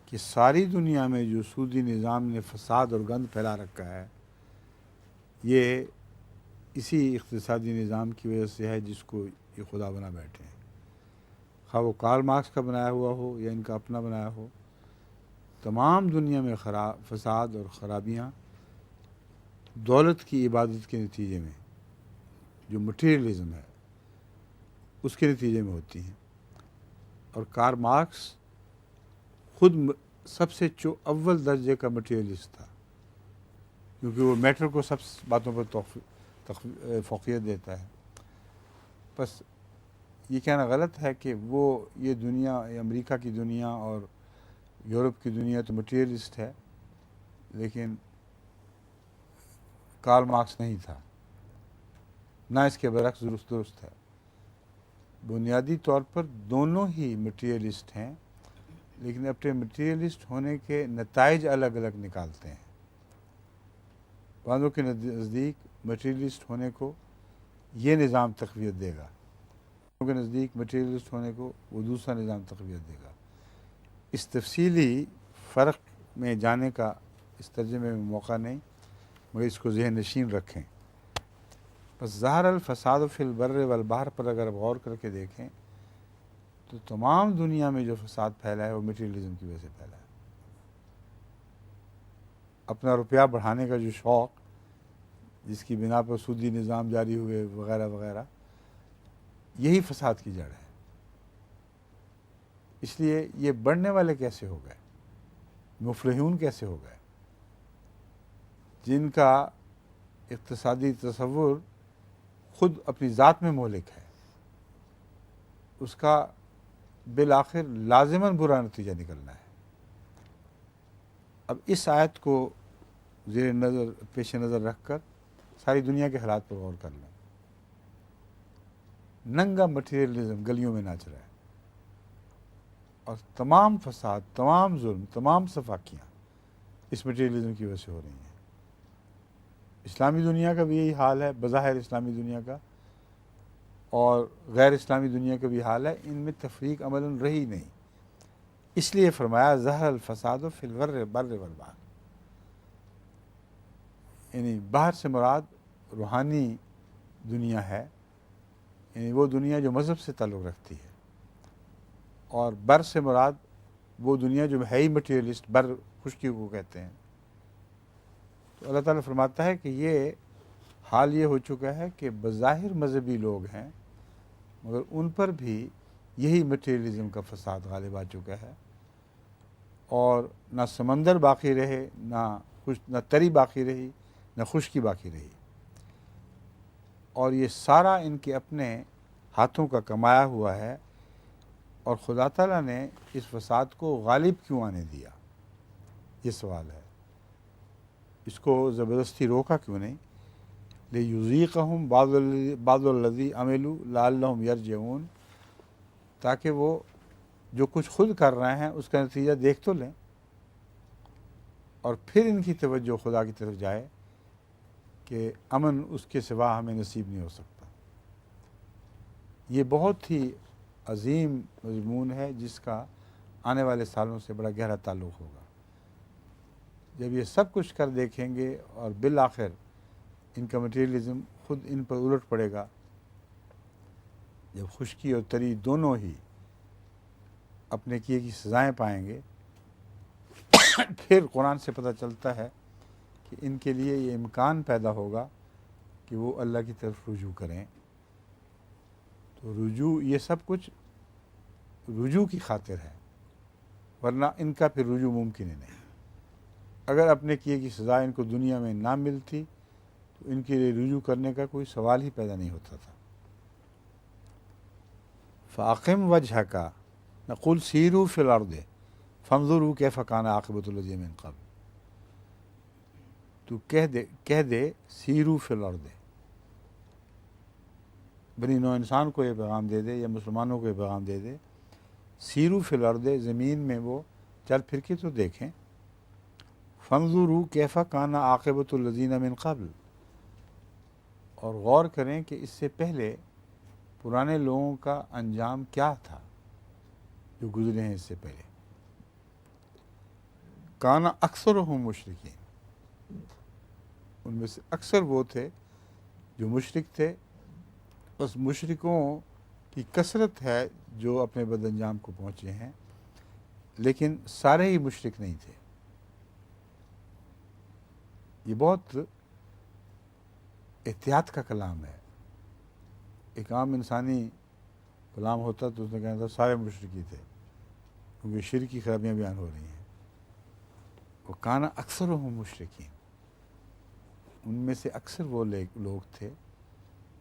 کہ ساری دنیا میں جو سودی نظام نے فساد اور گند پھیلا رکھا ہے، یہ اسی اقتصادی نظام کی وجہ سے ہے جس کو یہ خدا بنا بیٹھے ہیں، خواہ وہ کارل مارکس کا بنایا ہوا ہو یا ان کا اپنا بنایا ہو۔ تمام دنیا میں فساد اور خرابیاں دولت کی عبادت کے نتیجے میں، جو مٹیریلزم ہے اس کے نتیجے میں ہوتی ہیں۔ اور کارل مارکس خود سب سے اول درجے کا مٹیریلسٹ تھا، کیونکہ وہ میٹر کو سب باتوں پر فوقیت دیتا ہے۔ بس یہ کہنا غلط ہے کہ وہ یہ دنیا، امریکہ کی دنیا اور یورپ کی دنیا تو مٹیریلسٹ ہے، لیکن کارل مارکس نہیں تھا، نہ اس کے برعکس درست ہے۔ بنیادی طور پر دونوں ہی مٹیریلسٹ ہیں، لیکن اپنے مٹیریلسٹ ہونے کے نتائج الگ الگ نکالتے ہیں۔ بعضوں کے نزدیک مٹیریلسٹ ہونے کو یہ نظام تقویت دے گا، بعضوں کے نزدیک مٹیریلسٹ ہونے کو وہ دوسرا نظام تقویت دے گا۔ اس تفصیلی فرق میں جانے کا اس ترجمے میں موقع نہیں، مگر اس کو ذہن نشین رکھیں۔ بس ظہر الفساد فی البر والبحر پر اگر آپ غور کر کے دیکھیں تو تمام دنیا میں جو فساد پھیلا ہے وہ مٹیریلزم کی وجہ سے پھیلا ہے۔ اپنا روپیہ بڑھانے کا جو شوق، جس کی بنا پر سودی نظام جاری ہوئے وغیرہ وغیرہ، یہی فساد کی جڑ ہے۔ اس لیے یہ بڑھنے والے کیسے ہو گئے، مفلحون کیسے ہو گئے، جن کا اقتصادی تصور خود اپنی ذات میں مہلک ہے، اس کا بالآخر لازماً برا نتیجہ نکلنا ہے۔ اب اس آیت کو زیر نظر پیش نظر رکھ کر ساری دنیا کے حالات پر غور کر لیں۔ ننگا مٹیریلزم گلیوں میں ناچ رہا ہے، اور تمام فساد، تمام ظلم، تمام صفاقیاں اس مٹیریلزم کی وجہ سے ہو رہی ہیں۔ اسلامی دنیا کا بھی یہی حال ہے، بظاہر اسلامی دنیا کا، اور غیر اسلامی دنیا کا بھی حال ہے۔ ان میں تفریق عملاً رہی نہیں، اس لیے فرمایا ظہر الفساد فی البر والبحر، یعنی باہر سے مراد روحانی دنیا ہے، یعنی وہ دنیا جو مذہب سے تعلق رکھتی ہے، اور بر سے مراد وہ دنیا جو ہے ہی مٹیریلسٹ، بر خشکی کو کہتے ہیں۔ تو اللہ تعالیٰ فرماتا ہے کہ یہ حال یہ ہو چکا ہے کہ بظاہر مذہبی لوگ ہیں، مگر ان پر بھی یہی مٹیریلزم کا فساد غالب آ چکا ہے، اور نہ سمندر باقی رہے، نہ تری باقی رہی، نہ خشکی باقی رہی، اور یہ سارا ان کے اپنے ہاتھوں کا کمایا ہوا ہے۔ اور خدا تعالیٰ نے اس فساد کو غالب کیوں آنے دیا، یہ سوال ہے۔ اس کو زبردستی روکا کیوں نہیں؟ لِیُذِیقَہُم بَعْضَ الَّذِی عَمِلُوا لَعَلَّهُم یرجعون، تاکہ وہ جو کچھ خود کر رہے ہیں اس کا نتیجہ دیکھ تو لیں، اور پھر ان کی توجہ خدا کی طرف جائے کہ امن اس کے سوا ہمیں نصیب نہیں ہو سکتا۔ یہ بہت ہی عظیم مضمون ہے جس کا آنے والے سالوں سے بڑا گہرا تعلق ہوگا۔ جب یہ سب کچھ کر دیکھیں گے اور بالآخر ان کا مٹیریلزم خود ان پر الٹ پڑے گا، جب خشکی اور تری دونوں ہی اپنے کیے کی سزائیں پائیں گے، پھر قرآن سے پتہ چلتا ہے کہ ان کے لیے یہ امکان پیدا ہوگا کہ وہ اللہ کی طرف رجوع کریں۔ تو رجوع، یہ سب کچھ رجوع کی خاطر ہے، ورنہ ان کا پھر رجوع ممکن ہی نہیں۔ اگر اپنے کیے کی سزا ان کو دنیا میں نہ ملتی تو ان کے لیے رجوع کرنے کا کوئی سوال ہی پیدا نہیں ہوتا تھا۔ فَأَقِمْ وَجْهَكَ نقول سیرو فی الارض فانظروا کیف کان عاقبۃ الذین من قبل، تو کہہ دے سیرو فی الارض، بنی نوع انسان کو یہ پیغام دے دے یا مسلمانوں کو یہ پیغام دے دے، سیرو فی الارض، زمین میں وہ چل پھر کے تو دیکھیں، فانظروا کیف کان عاقبۃ الذین من قبل، اور غور کریں کہ اس سے پہلے پرانے لوگوں کا انجام کیا تھا جو گزرے ہیں اس سے پہلے۔ کان اکثرہم مشرکین، ان میں سے اکثر وہ تھے جو مشرک تھے، بس مشرکوں کی کثرت ہے جو اپنے بد انجام کو پہنچے ہیں، لیکن سارے ہی مشرک نہیں تھے۔ یہ بہت احتیاط کا کلام ہے۔ ایک عام انسانی کلام ہوتا تو اس نے کہا تھا سارے مشرکی تھے، کیونکہ شرک کی خرابیاں بیان ہو رہی ہیں۔ وہ کانا اکثر ہوں مشرکین، ان میں سے اکثر وہ لوگ تھے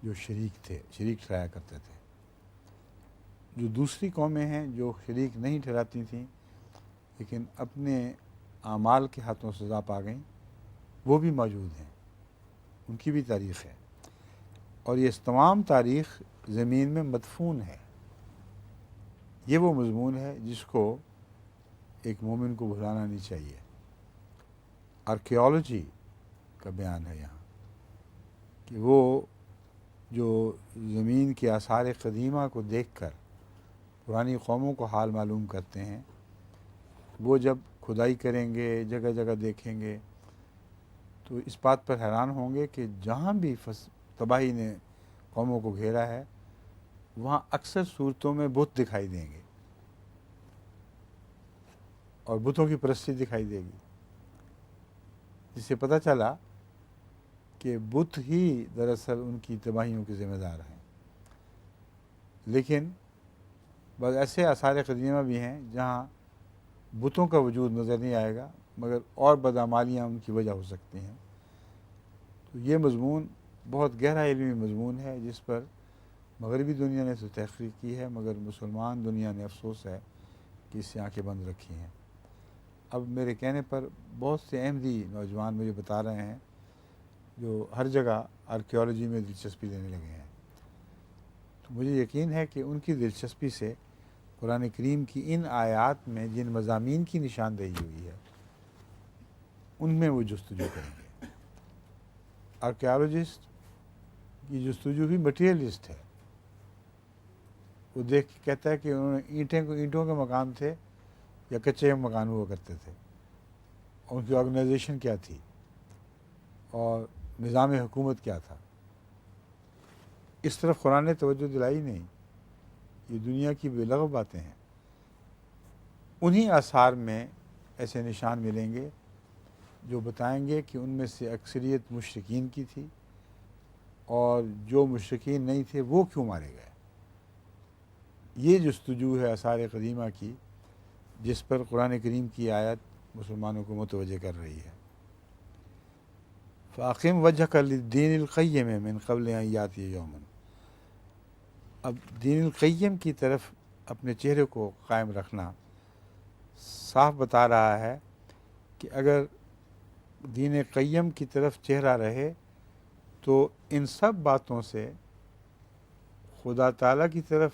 جو شریک تھے، شریک ٹھہرایا کرتے تھے۔ جو دوسری قومیں ہیں جو شریک نہیں ٹھہراتی تھیں لیکن اپنے اعمال کے ہاتھوں سزا پا گئیں، وہ بھی موجود ہیں، ان کی بھی تاریخ ہے، اور یہ تمام تاریخ زمین میں مدفون ہے۔ یہ وہ مضمون ہے جس کو ایک مومن کو بھلانا نہیں چاہیے۔ آرکیالوجی کا بیان ہے یہاں کہ وہ جو زمین کے آثار قدیمہ کو دیکھ کر پرانی قوموں کو حال معلوم کرتے ہیں، وہ جب کھدائی کریں گے، جگہ جگہ دیکھیں گے، تو اس بات پر حیران ہوں گے کہ جہاں بھی تباہی نے قوموں کو گھیرا ہے وہاں اکثر صورتوں میں بت دکھائی دیں گے اور بتوں کی پرستی دکھائی دے گی، جس سے پتہ چلا کہ بت ہی دراصل ان کی تباہیوں کے ذمہ دار ہیں۔ لیکن بعض ایسے آثار قدیمہ بھی ہیں جہاں بتوں کا وجود نظر نہیں آئے گا مگر اور بدعمالیاں ان کی وجہ ہو سکتی ہیں۔ تو یہ مضمون بہت گہرا علمی مضمون ہے جس پر مغربی دنیا نے تو تحقیق کی ہے، مگر مسلمان دنیا نے افسوس ہے کہ اس سے آنکھیں بند رکھی ہیں۔ اب میرے کہنے پر بہت سے احمدی نوجوان مجھے بتا رہے ہیں جو ہر جگہ آرکیالوجی میں دلچسپی لینے لگے ہیں، تو مجھے یقین ہے کہ ان کی دلچسپی سے قرآن کریم کی ان آیات میں جن مضامین کی نشاندہی ہوئی ہے ان میں وہ جستجو کریں گے۔ آرکیالوجسٹ کی جستجو بھی مٹیریلسٹ ہے، وہ دیکھ کے کہتا ہے کہ انہوں نے اینٹوں کے مکان تھے یا کچے مکان ہوا کرتے تھے، ان کی آرگنائزیشن کیا تھی اور نظام حکومت کیا تھا۔ اس طرف قرآن نے توجہ دلائی نہیں، یہ دنیا کی بے لغو باتیں ہیں۔ انہی آثار میں ایسے نشان ملیں گے جو بتائیں گے کہ ان میں سے اکثریت مشرکین کی تھی اور جو مشرکین نہیں تھے وہ کیوں مارے گئے۔ یہ جستجو ہے آثار قدیمہ کی جس پر قرآن کریم کی آیت مسلمانوں کو متوجہ کر رہی ہے۔ فَأَقِمْ وَجْهَكَ لِلدِّينِ الْقَيِّمِ مِنْ قَبْلِ أَنْ يَأْتِيَ يَوْمٌ، اب دین القیم کی طرف اپنے چہرے کو قائم رکھنا صاف بتا رہا ہے کہ اگر دین قیم کی طرف چہرہ رہے تو ان سب باتوں سے خدا تعالیٰ کی طرف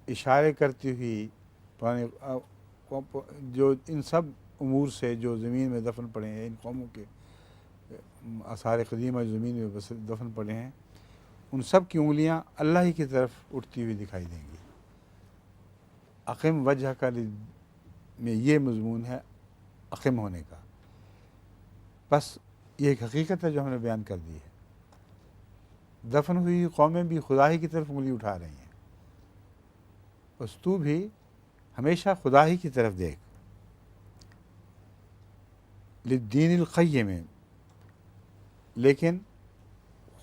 اشارے کرتی ہوئی جو ان سب امور سے جو زمین میں دفن پڑے ہیں، ان قوموں کے آثار قدیمہ جو زمین میں دفن پڑے ہیں، ان سب کی انگلیاں اللہ ہی کی طرف اٹھتی ہوئی دکھائی دیں گی۔ اقم وجہ کا میں یہ مضمون ہے اقم ہونے کا۔ بس یہ ایک حقیقت ہے جو ہم نے بیان کر دی ہے۔ دفن ہوئی قومیں بھی خدا ہی کی طرف انگلی اٹھا رہی ہیں، بس تو بھی ہمیشہ خدا ہی کی طرف دیکھ۔ للدین القیم، لیکن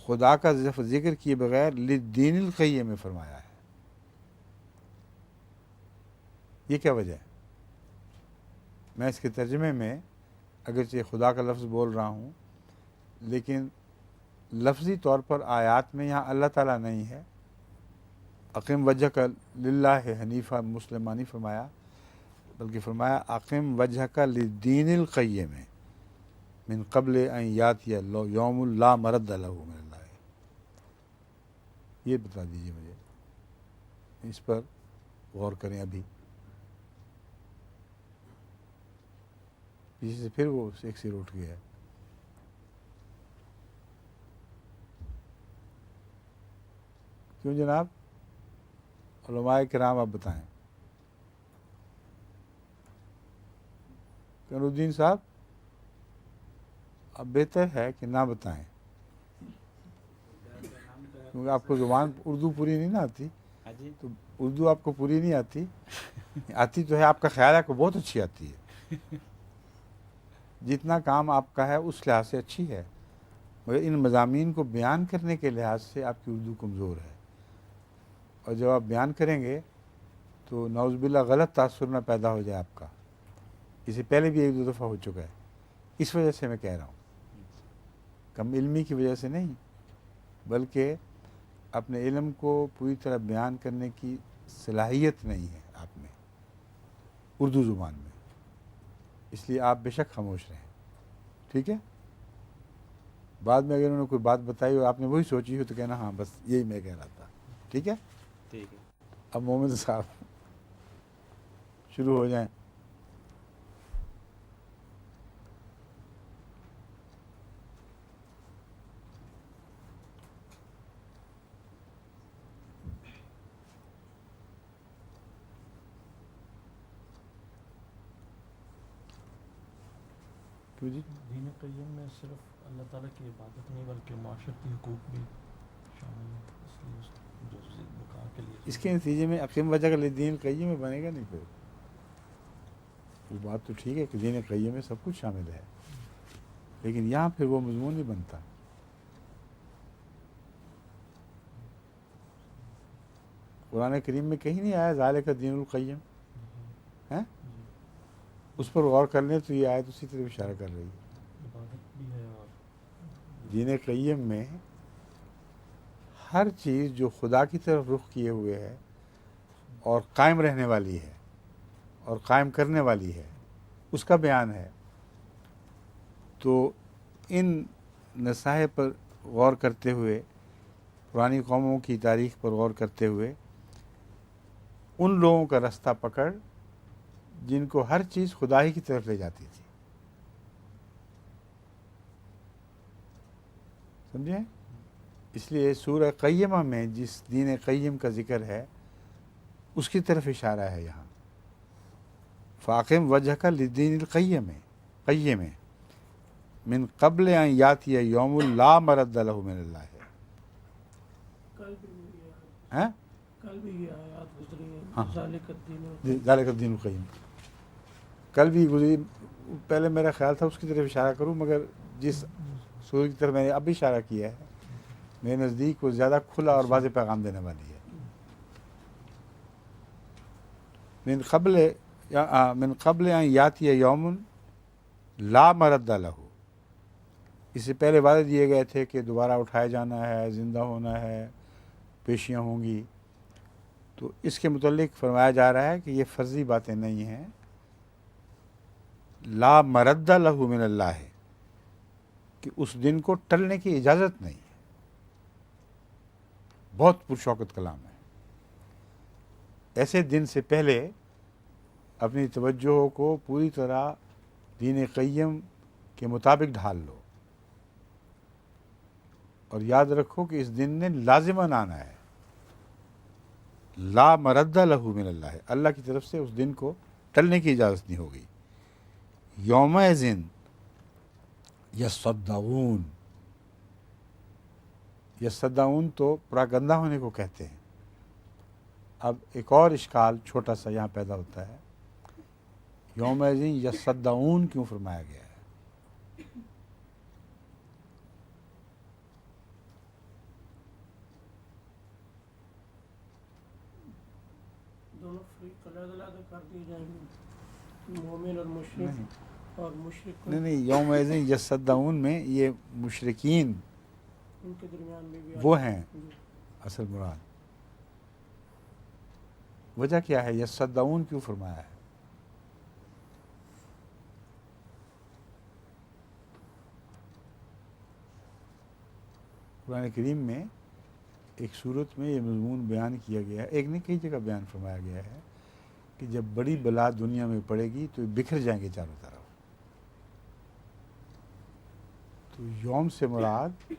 خدا کا ذکر کیے بغیر للدین القیم میں فرمایا ہے۔ یہ کیا وجہ ہے؟ میں اس کے ترجمے میں اگرچہ خدا کا لفظ بول رہا ہوں لیکن لفظی طور پر آیات میں یہاں اللہ تعالیٰ نہیں ہے، اقیم وجہ کا للہ حنیفہ مسلمہ نہیں فرمایا، بلکہ فرمایا اقیم وجہ کا للدین القیم من قبل ان یاتی یوم لا مرد لہ من اللہ. یہ بتا دیجیے مجھے، اس پر غور کریں. ابھی پیچھے سے پھر وہ ایک سیر اٹھ گیا ہے. کیوں جناب؟ علماء کرام آپ بتائیں. قمر الدین صاحب اب بہتر ہے کہ نہ بتائیں، کیونکہ آپ کو زبان اردو پوری نہیں نہ آتی. تو اردو آپ کو پوری نہیں آتی، آتی تو ہے، آپ کا خیال ہے کہ بہت اچھی آتی ہے، جتنا کام آپ کا ہے اس لحاظ سے اچھی ہے، مگر ان مضامین کو بیان کرنے کے لحاظ سے آپ کی اردو کمزور ہے. اور جب آپ بیان کریں گے تو نعوذ باللہ غلط تاثر نہ پیدا ہو جائے آپ کا. اسے پہلے بھی ایک دو دفعہ ہو چکا ہے. اس وجہ سے میں کہہ رہا ہوں، کم علمی کی وجہ سے نہیں، بلکہ اپنے علم کو پوری طرح بیان کرنے کی صلاحیت نہیں ہے آپ میں اردو زبان میں. اس لیے آپ بے شک خاموش رہیں، ٹھیک ہے؟ بعد میں اگر انہوں نے کوئی بات بتائی اور آپ نے وہی سوچی ہو تو کہنا ہاں بس یہی میں کہہ رہا تھا. ٹھیک ہے؟ ٹھیک ہے. اب محمد صاحب شروع ہو جائیں. کیوں جی؟ دین قیم میں صرف اللہ تعالیٰ کی عبادت نہیں بلکہ معاشرتی حقوق بھی شامل ہیں، اس لیے اس جو بقا کے لیے اس کے نتیجے میں اقیم وجہ کا دین قیم میں بنے گا نہیں. پھر وہ بات تو ٹھیک ہے کہ دین قیم میں سب کچھ شامل ہے، لیکن یہاں پھر وہ مضمون نہیں بنتا. قرآن کریم میں کہیں نہیں آیا ذالک دین القیم ہے. اس پر غور کر لیں تو یہ آیت اسی طرف اشارہ کر رہی ہے. عبادت بھی ہے اور دین قیم میں ہر چیز جو خدا کی طرف رخ کیے ہوئے ہے اور قائم رہنے والی ہے اور قائم کرنے والی ہے اس کا بیان ہے. تو ان نصائح پر غور کرتے ہوئے، پرانی قوموں کی تاریخ پر غور کرتے ہوئے، ان لوگوں کا رستہ پکڑ جن کو ہر چیز خدا ہی کی طرف لے جاتی تھی. سمجھیں؟ اس لیے سورہ قیمہ میں جس دین قیم کا ذکر ہے اس کی طرف اشارہ ہے یہاں. فاقم وجہ کا لدین القیم من قبل ان یاتی یوم لا مرد لہ من اللہ ہے. کل بھی یہ آیات گزری ہاں. ہیں ذالک الدین القیم کل بھی گزری. پہلے میرا خیال تھا اس کی طرف اشارہ کروں، مگر جس سورج کی طرف میں نے اب اشارہ کیا ہے میرے نزدیک وہ زیادہ کھلا اور واضح پیغام دینے والی ہے. من قبل ان یاتی یوم لا مرد لہ، اس سے پہلے وعدے دیے گئے تھے کہ دوبارہ اٹھائے جانا ہے، زندہ ہونا ہے، پیشیاں ہوں گی. تو اس کے متعلق فرمایا جا رہا ہے کہ یہ فرضی باتیں نہیں ہیں. لا مرد لہ من اللہ ہے کہ اس دن کو ٹلنے کی اجازت نہیں ہے. بہت پرشوکت کلام ہے. ایسے دن سے پہلے اپنی توجہ کو پوری طرح دین قیم کے مطابق ڈھال لو، اور یاد رکھو کہ اس دن نے لازماً آنا ہے. لا مرد لہ من اللہ ہے، اللہ کی طرف سے اس دن کو ٹلنے کی اجازت نہیں ہوگی. یومئذ یصدعون، یصدعون تو پراگندہ ہونے کو کہتے ہیں. اب ایک اور اشکال چھوٹا سا یہاں پیدا ہوتا ہے، یومئذ یصدعون کیوں فرمایا گیا ہے؟ دونوں فریق علیحدہ علیحدہ کر دیے جائیں گے، مومن اور مشرک، اور مشرق نہیں، یومئذ یصدعون میں یہ مشرکین ان کے درمیان میں بھی وہ ہیں جی. اصل مراد. وجہ کیا ہے؟ یصدعون کیوں فرمایا ہے؟ قرآن کریم میں ایک صورت میں یہ مضمون بیان کیا گیا ہے، ایک نہیں کئی جگہ بیان فرمایا گیا ہے کہ جب بڑی بلا دنیا میں پڑے گی تو بکھر جائیں گے چاروں طرف. تو یوم سے مراد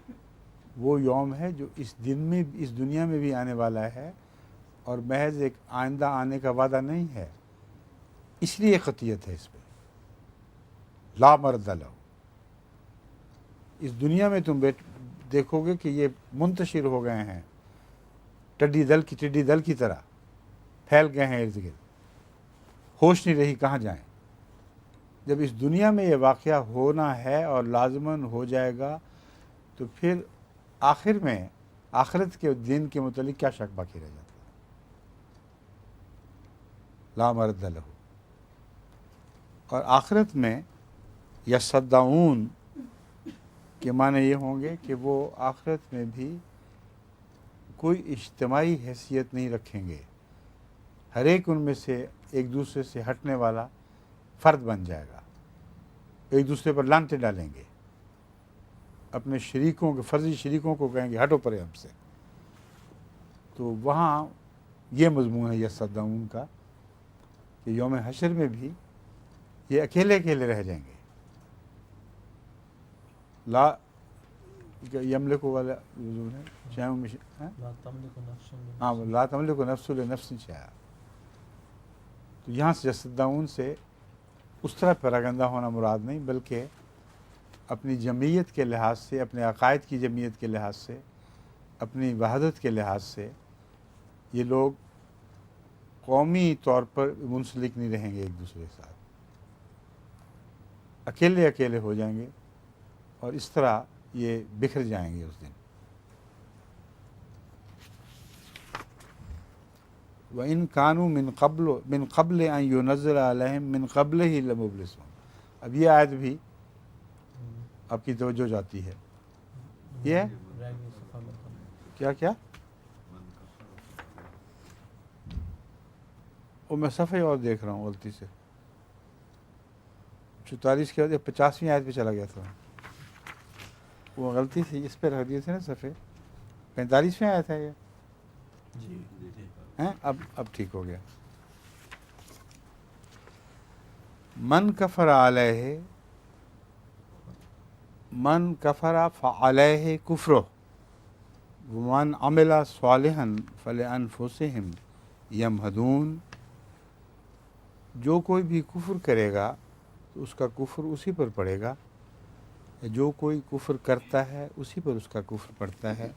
وہ یوم ہے جو اس دن میں اس دنیا میں بھی آنے والا ہے اور محض ایک آئندہ آنے کا وعدہ نہیں ہے. اس لیے قطعیت ہے اس پہ، لا مرد لہ. اس دنیا میں تم دیکھو گے کہ یہ منتشر ہو گئے ہیں ٹڈی دل کی طرح پھیل گئے ہیں ارد گرد، ہوش نہیں رہی کہاں جائیں. جب اس دنیا میں یہ واقعہ ہونا ہے اور لازماً ہو جائے گا تو پھر آخر میں آخرت کے دن کے متعلق کیا شک باقی رہ جاتا ہے؟ لا مرد لہ. اور آخرت میں یصدعون کے معنی یہ ہوں گے کہ وہ آخرت میں بھی کوئی اجتماعی حیثیت نہیں رکھیں گے. ہر ایک ان میں سے ایک دوسرے سے ہٹنے والا فرد بن جائے گا، ایک دوسرے پر لانتیں ڈالیں گے، اپنے شریکوں کے فرضی شریکوں کو کہیں گے ہٹو پرے ہم سے. تو وہاں یہ مضمون ہے یصدعون کا کہ یوم حشر میں بھی یہ اکیلے اکیلے رہ جائیں گے. لا یملک والا وضون ہے لا تملک نفس ہاں لا تملک نفس لنفس شیئا. تو یہاں سے یصدعون سے اس طرح پراگندہ ہونا مراد نہیں، بلکہ اپنی جمعیت کے لحاظ سے، اپنے عقائد کی جمعیت کے لحاظ سے، اپنی وحدت کے لحاظ سے یہ لوگ قومی طور پر منسلک نہیں رہیں گے ایک دوسرے کے ساتھ، اکیلے اکیلے ہو جائیں گے اور اس طرح یہ بکھر جائیں گے اس دن. وَإِن كَانُوا مِن قَبْلِ أَن يُنَزَّلَ عَلَيْهِم مِّن قَبْلِهِ لَمُبْلِسُونَ. اب یہ آیت بھی آپ کی توجہ جاتی ہے. یہ کیا وہ میں صفحے اور دیکھ رہا ہوں غلطی سے 44 کے بعد 50ویں آیت پہ چلا گیا تھا. وہ غلطی سے اس پہ رکھ دیے تھے نا صفحے 45ویں آیت ہے یہ ہیں. اب ٹھیک ہو گیا. من کفر فعلیہ کفرہ ومن عمل صالحا فلانفسہم یمہدون. جو کوئی بھی کفر کرے گا تو اس کا کفر اسی پر پڑے گا، جو کوئی کفر کرتا ہے اسی پر اس کا کفر پڑتا ہے،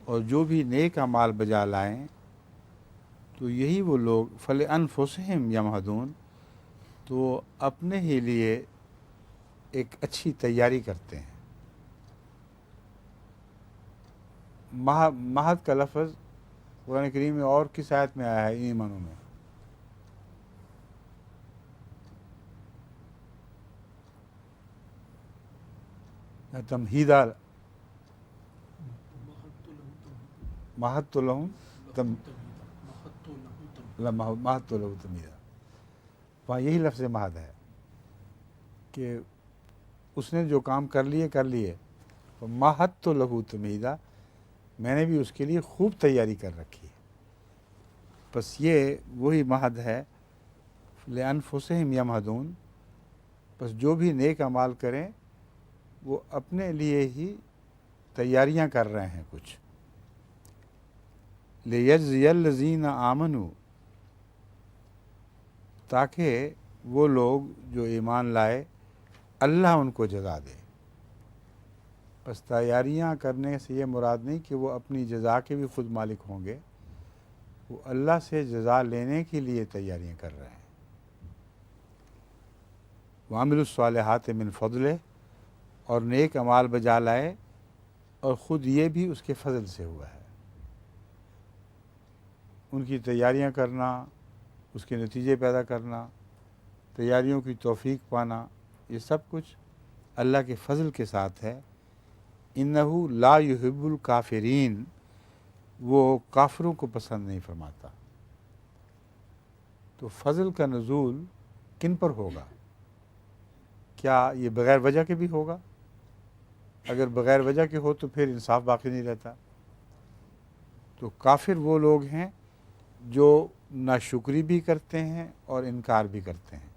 اور جو بھی نیک اعمال بجا لائیں تو یہی وہ لوگ فلانفسہم یمہدون تو اپنے ہی لیے ایک اچھی تیاری کرتے ہیں. مہد کا لفظ قرآن کریم میں اور کس آیت میں آیا ہے انہی معنوں میں؟ تمہیدہ مہد تو لہم مہد تو لہو تمیدہ. وہاں یہی لفظ مہد ہے کہ اس نے جو کام کر لیے مہد تو لہو تمیدہ، میں نے بھی اس کے لیے خوب تیاری کر رکھی ہے. بس یہ وہی مہد ہے لانفسہم یمہدون. بس جو بھی نیک اعمال کریں وہ اپنے لیے ہی تیاریاں کر رہے ہیں کچھ. لیجزی الذین آمنوا، تاکہ وہ لوگ جو ایمان لائے اللہ ان کو جزا دے. بس تیاریاں کرنے سے یہ مراد نہیں کہ وہ اپنی جزا کے بھی خود مالک ہوں گے، وہ اللہ سے جزا لینے کے لیے تیاریاں کر رہے ہیں. وعملوا الصالحات من فضلہ، اور نیک اعمال بجا لائے اور خود یہ بھی اس کے فضل سے ہوا ہے. ان کی تیاریاں کرنا، اس کے نتیجے پیدا کرنا، تیاریوں کی توفیق پانا، یہ سب کچھ اللہ کے فضل کے ساتھ ہے. انہو لا یحب الکافرین، وہ کافروں کو پسند نہیں فرماتا. تو فضل کا نزول کن پر ہوگا؟ کیا یہ بغیر وجہ کے بھی ہوگا؟ اگر بغیر وجہ کے ہو تو پھر انصاف باقی نہیں رہتا۔ تو کافر وہ لوگ ہیں جو ناشکری بھی کرتے ہیں اور انکار بھی کرتے ہیں۔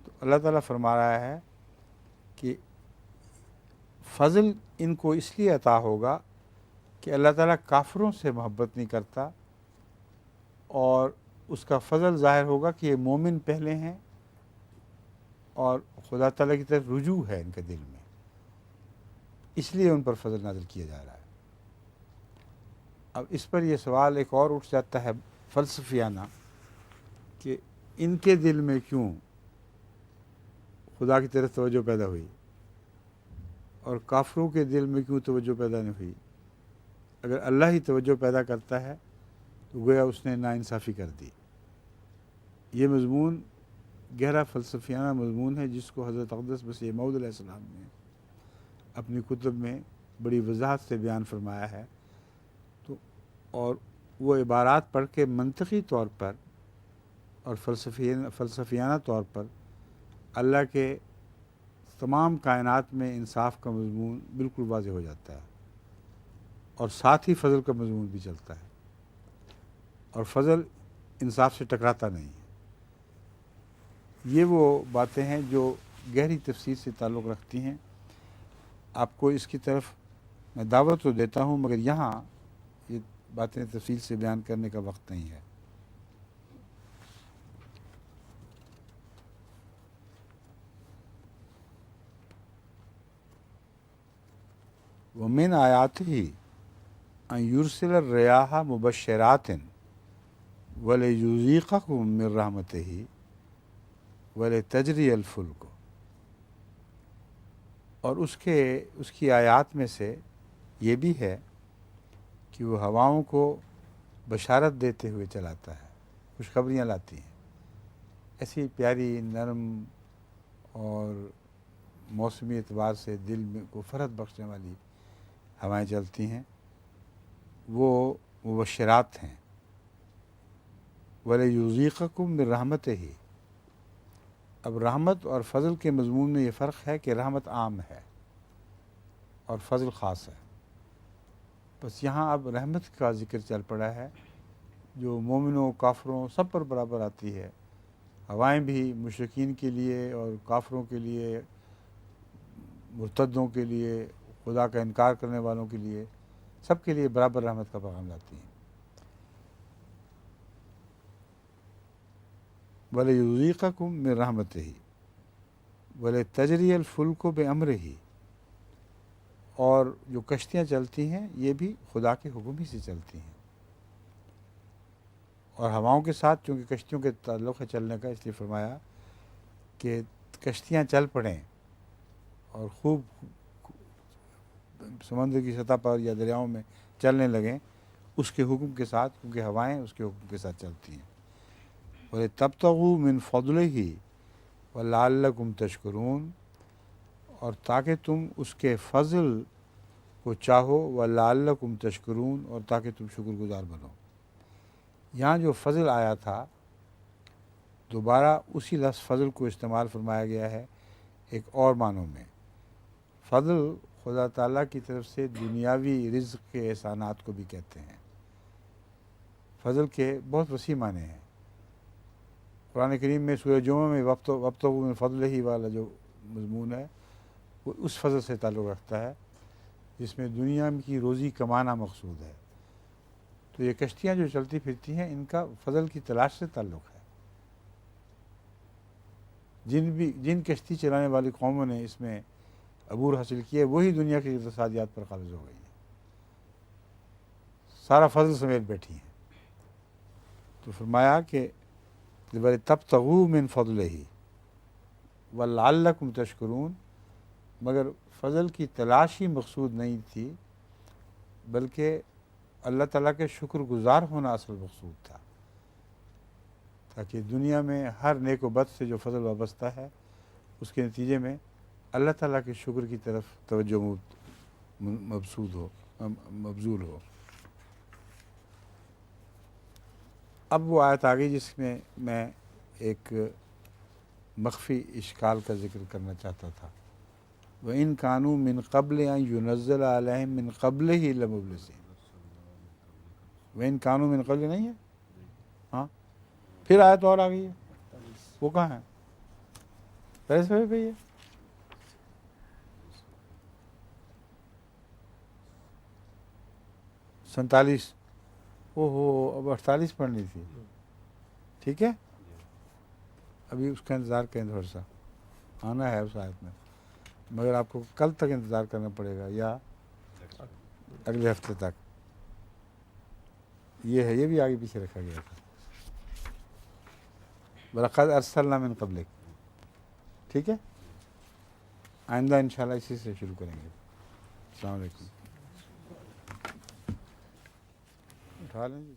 تو اللہ تعالیٰ فرما رہا ہے کہ فضل ان کو اس لیے عطا ہوگا کہ اللہ تعالیٰ کافروں سے محبت نہیں کرتا، اور اس کا فضل ظاہر ہوگا کہ یہ مومن پہلے ہیں اور خدا تعالیٰ کی طرف رجوع ہے ان کے دل میں، اس لیے ان پر فضل نازل کیا جا رہا ہے۔ اب اس پر یہ سوال ایک اور اٹھ جاتا ہے فلسفیانہ کہ ان کے دل میں کیوں خدا کی طرف توجہ پیدا ہوئی اور کافروں کے دل میں کیوں توجہ پیدا نہیں ہوئی؟ اگر اللہ ہی توجہ پیدا کرتا ہے تو گویا اس نے ناانصافی کر دی۔ یہ مضمون گہرا فلسفیانہ مضمون ہے جس کو حضرت اقدس مسیح موعود علیہ السلام نے اپنی کتب میں بڑی وضاحت سے بیان فرمایا ہے۔ تو اور وہ عبارات پڑھ کے منطقی طور پر اور فلسفیانہ طور پر اللہ کے تمام کائنات میں انصاف کا مضمون بالکل واضح ہو جاتا ہے، اور ساتھ ہی فضل کا مضمون بھی چلتا ہے، اور فضل انصاف سے ٹکراتا نہیں ہے۔ یہ وہ باتیں ہیں جو گہری تفسیر سے تعلق رکھتی ہیں۔ آپ کو اس کی طرف میں دعوت تو دیتا ہوں، مگر یہاں یہ باتیں تفصیل سے بیان کرنے کا وقت نہیں ہے۔ وَمِنْ آیَاتِهِ أَنْ يُرْسِلَ الرِّيَاحَ مُبَشِّرَاتٍ وَلِيُذِيقَكُم مِّن رَّحْمَتِهِ وَلِتَجْرِيَ الْفُلْكُ، اور اس کی آیات میں سے یہ بھی ہے کہ وہ ہواؤں کو بشارت دیتے ہوئے چلاتا ہے، خوشخبریاں لاتی ہیں۔ ایسی پیاری نرم اور موسمی اعتبار سے دل میں کو فرحت بخشنے والی ہوائیں چلتی ہیں، وہ مبشرات ہیں۔ وَلِيُذِيقَكُم مِّن رَّحْمَتِهِ، اب رحمت اور فضل کے مضمون میں یہ فرق ہے کہ رحمت عام ہے اور فضل خاص ہے۔ بس یہاں اب رحمت کا ذکر چل پڑا ہے جو مومنوں کافروں سب پر برابر آتی ہے۔ ہوائیں بھی مشرکین کے لیے اور کافروں کے لیے، مرتدوں کے لیے، خدا کا انکار کرنے والوں کے لیے، سب کے لیے برابر رحمت کا پیغام لاتی ہیں۔ وَلِيُذِيقَكُم مِّن رَّحْمَتِهِ وَلِتَجْرِيَ الْفُلْكُ بِأَمْرِهِ، اور جو کشتیاں چلتی ہیں یہ بھی خدا کے حکم ہی سے چلتی ہیں، اور ہواؤں کے ساتھ چونکہ کشتیوں کے تعلق ہے چلنے کا، اس لیے فرمایا کہ کشتیاں چل پڑیں اور خوب سمندر کی سطح پر یا دریاؤں میں چلنے لگیں اس کے حکم کے ساتھ، کیونکہ ہوائیں اس کے حکم کے ساتھ چلتی ہیں۔ وَلِتَبْتَغُوا مِنْ فَضْلِهِ وَلَعَلَّكُمْ تَشْكُرُونَ، اور تاکہ تم اس کے فضل کو چاہو، وَلَعَلَّكُمْ تَشْكُرُونَ، اور تاکہ تم شکر گزار بنو۔ یہاں جو فضل آیا تھا دوبارہ اسی لفظ فضل کو استعمال فرمایا گیا ہے ایک اور معنوں میں۔ فضل خدا تعالیٰ کی طرف سے دنیاوی رزق کے احسانات کو بھی کہتے ہیں۔ فضل کے بہت وسیع معنی ہیں۔ قرآن کریم میں سورہ جمعہ میں وَابْتَغُوا مِن فَضْلِهِ والا جو مضمون ہے وہ اس فضل سے تعلق رکھتا ہے جس میں دنیا کی روزی کمانا مقصود ہے۔ تو یہ کشتیاں جو چلتی پھرتی ہیں ان کا فضل کی تلاش سے تعلق ہے۔ جن کشتی چلانے والی قوموں نے اس میں عبور حاصل کیے وہی دنیا کی اقتصادیات پر قابض ہو گئی ہیں، سارا فضل سمیت بیٹھی ہیں۔ تو فرمایا کہ تَبْتَغُوا مِن فَضْلِهِ وَلَعَلَّكُمْ تَشْكُرُونَ، مگر فضل کی تلاش ہی مقصود نہیں تھی بلکہ اللہ تعالیٰ کے شکر گزار ہونا اصل مقصود تھا، تاکہ دنیا میں ہر نیک و بد سے جو فضل وابستہ ہے اس کے نتیجے میں اللہ تعالیٰ کے شکر کی طرف توجہ مبذول ہو۔ اب وہ آیت آ گئی جس میں میں ایک مخفی اشکال کا ذکر کرنا چاہتا تھا. وَإِن كَانُوا مِن قَبْلِ أَن يُنَزَّلَ عَلَيْهِم مِّن قَبْلِهِ لَمُبْلِسِينَ. وَإِن كَانُوا مِن قَبْلِ نہیں ہے ہاں. پھر آیت اور آ گئی ہے, وہ کہاں ہے؟ پہلے صفحے پہ ہی ہے. سینتالیس. اب 48 پڑھنی تھی. ٹھیک ہے, ابھی اس کا انتظار کریں, تھوڑا سا آنا ہے اس آیت میں, مگر آپ کو کل تک انتظار کرنا پڑے گا یا اگلے ہفتے تک. یہ ہے, یہ بھی آگے پیچھے رکھا گیا تھا. وَلَقَدْ أَرْسَلْنَا مِن قَبْلِكَ. ٹھیک ہے, آئندہ انشاءاللہ اسی سے شروع کریں گے. السلام علیکم. اٹھا لیں جی.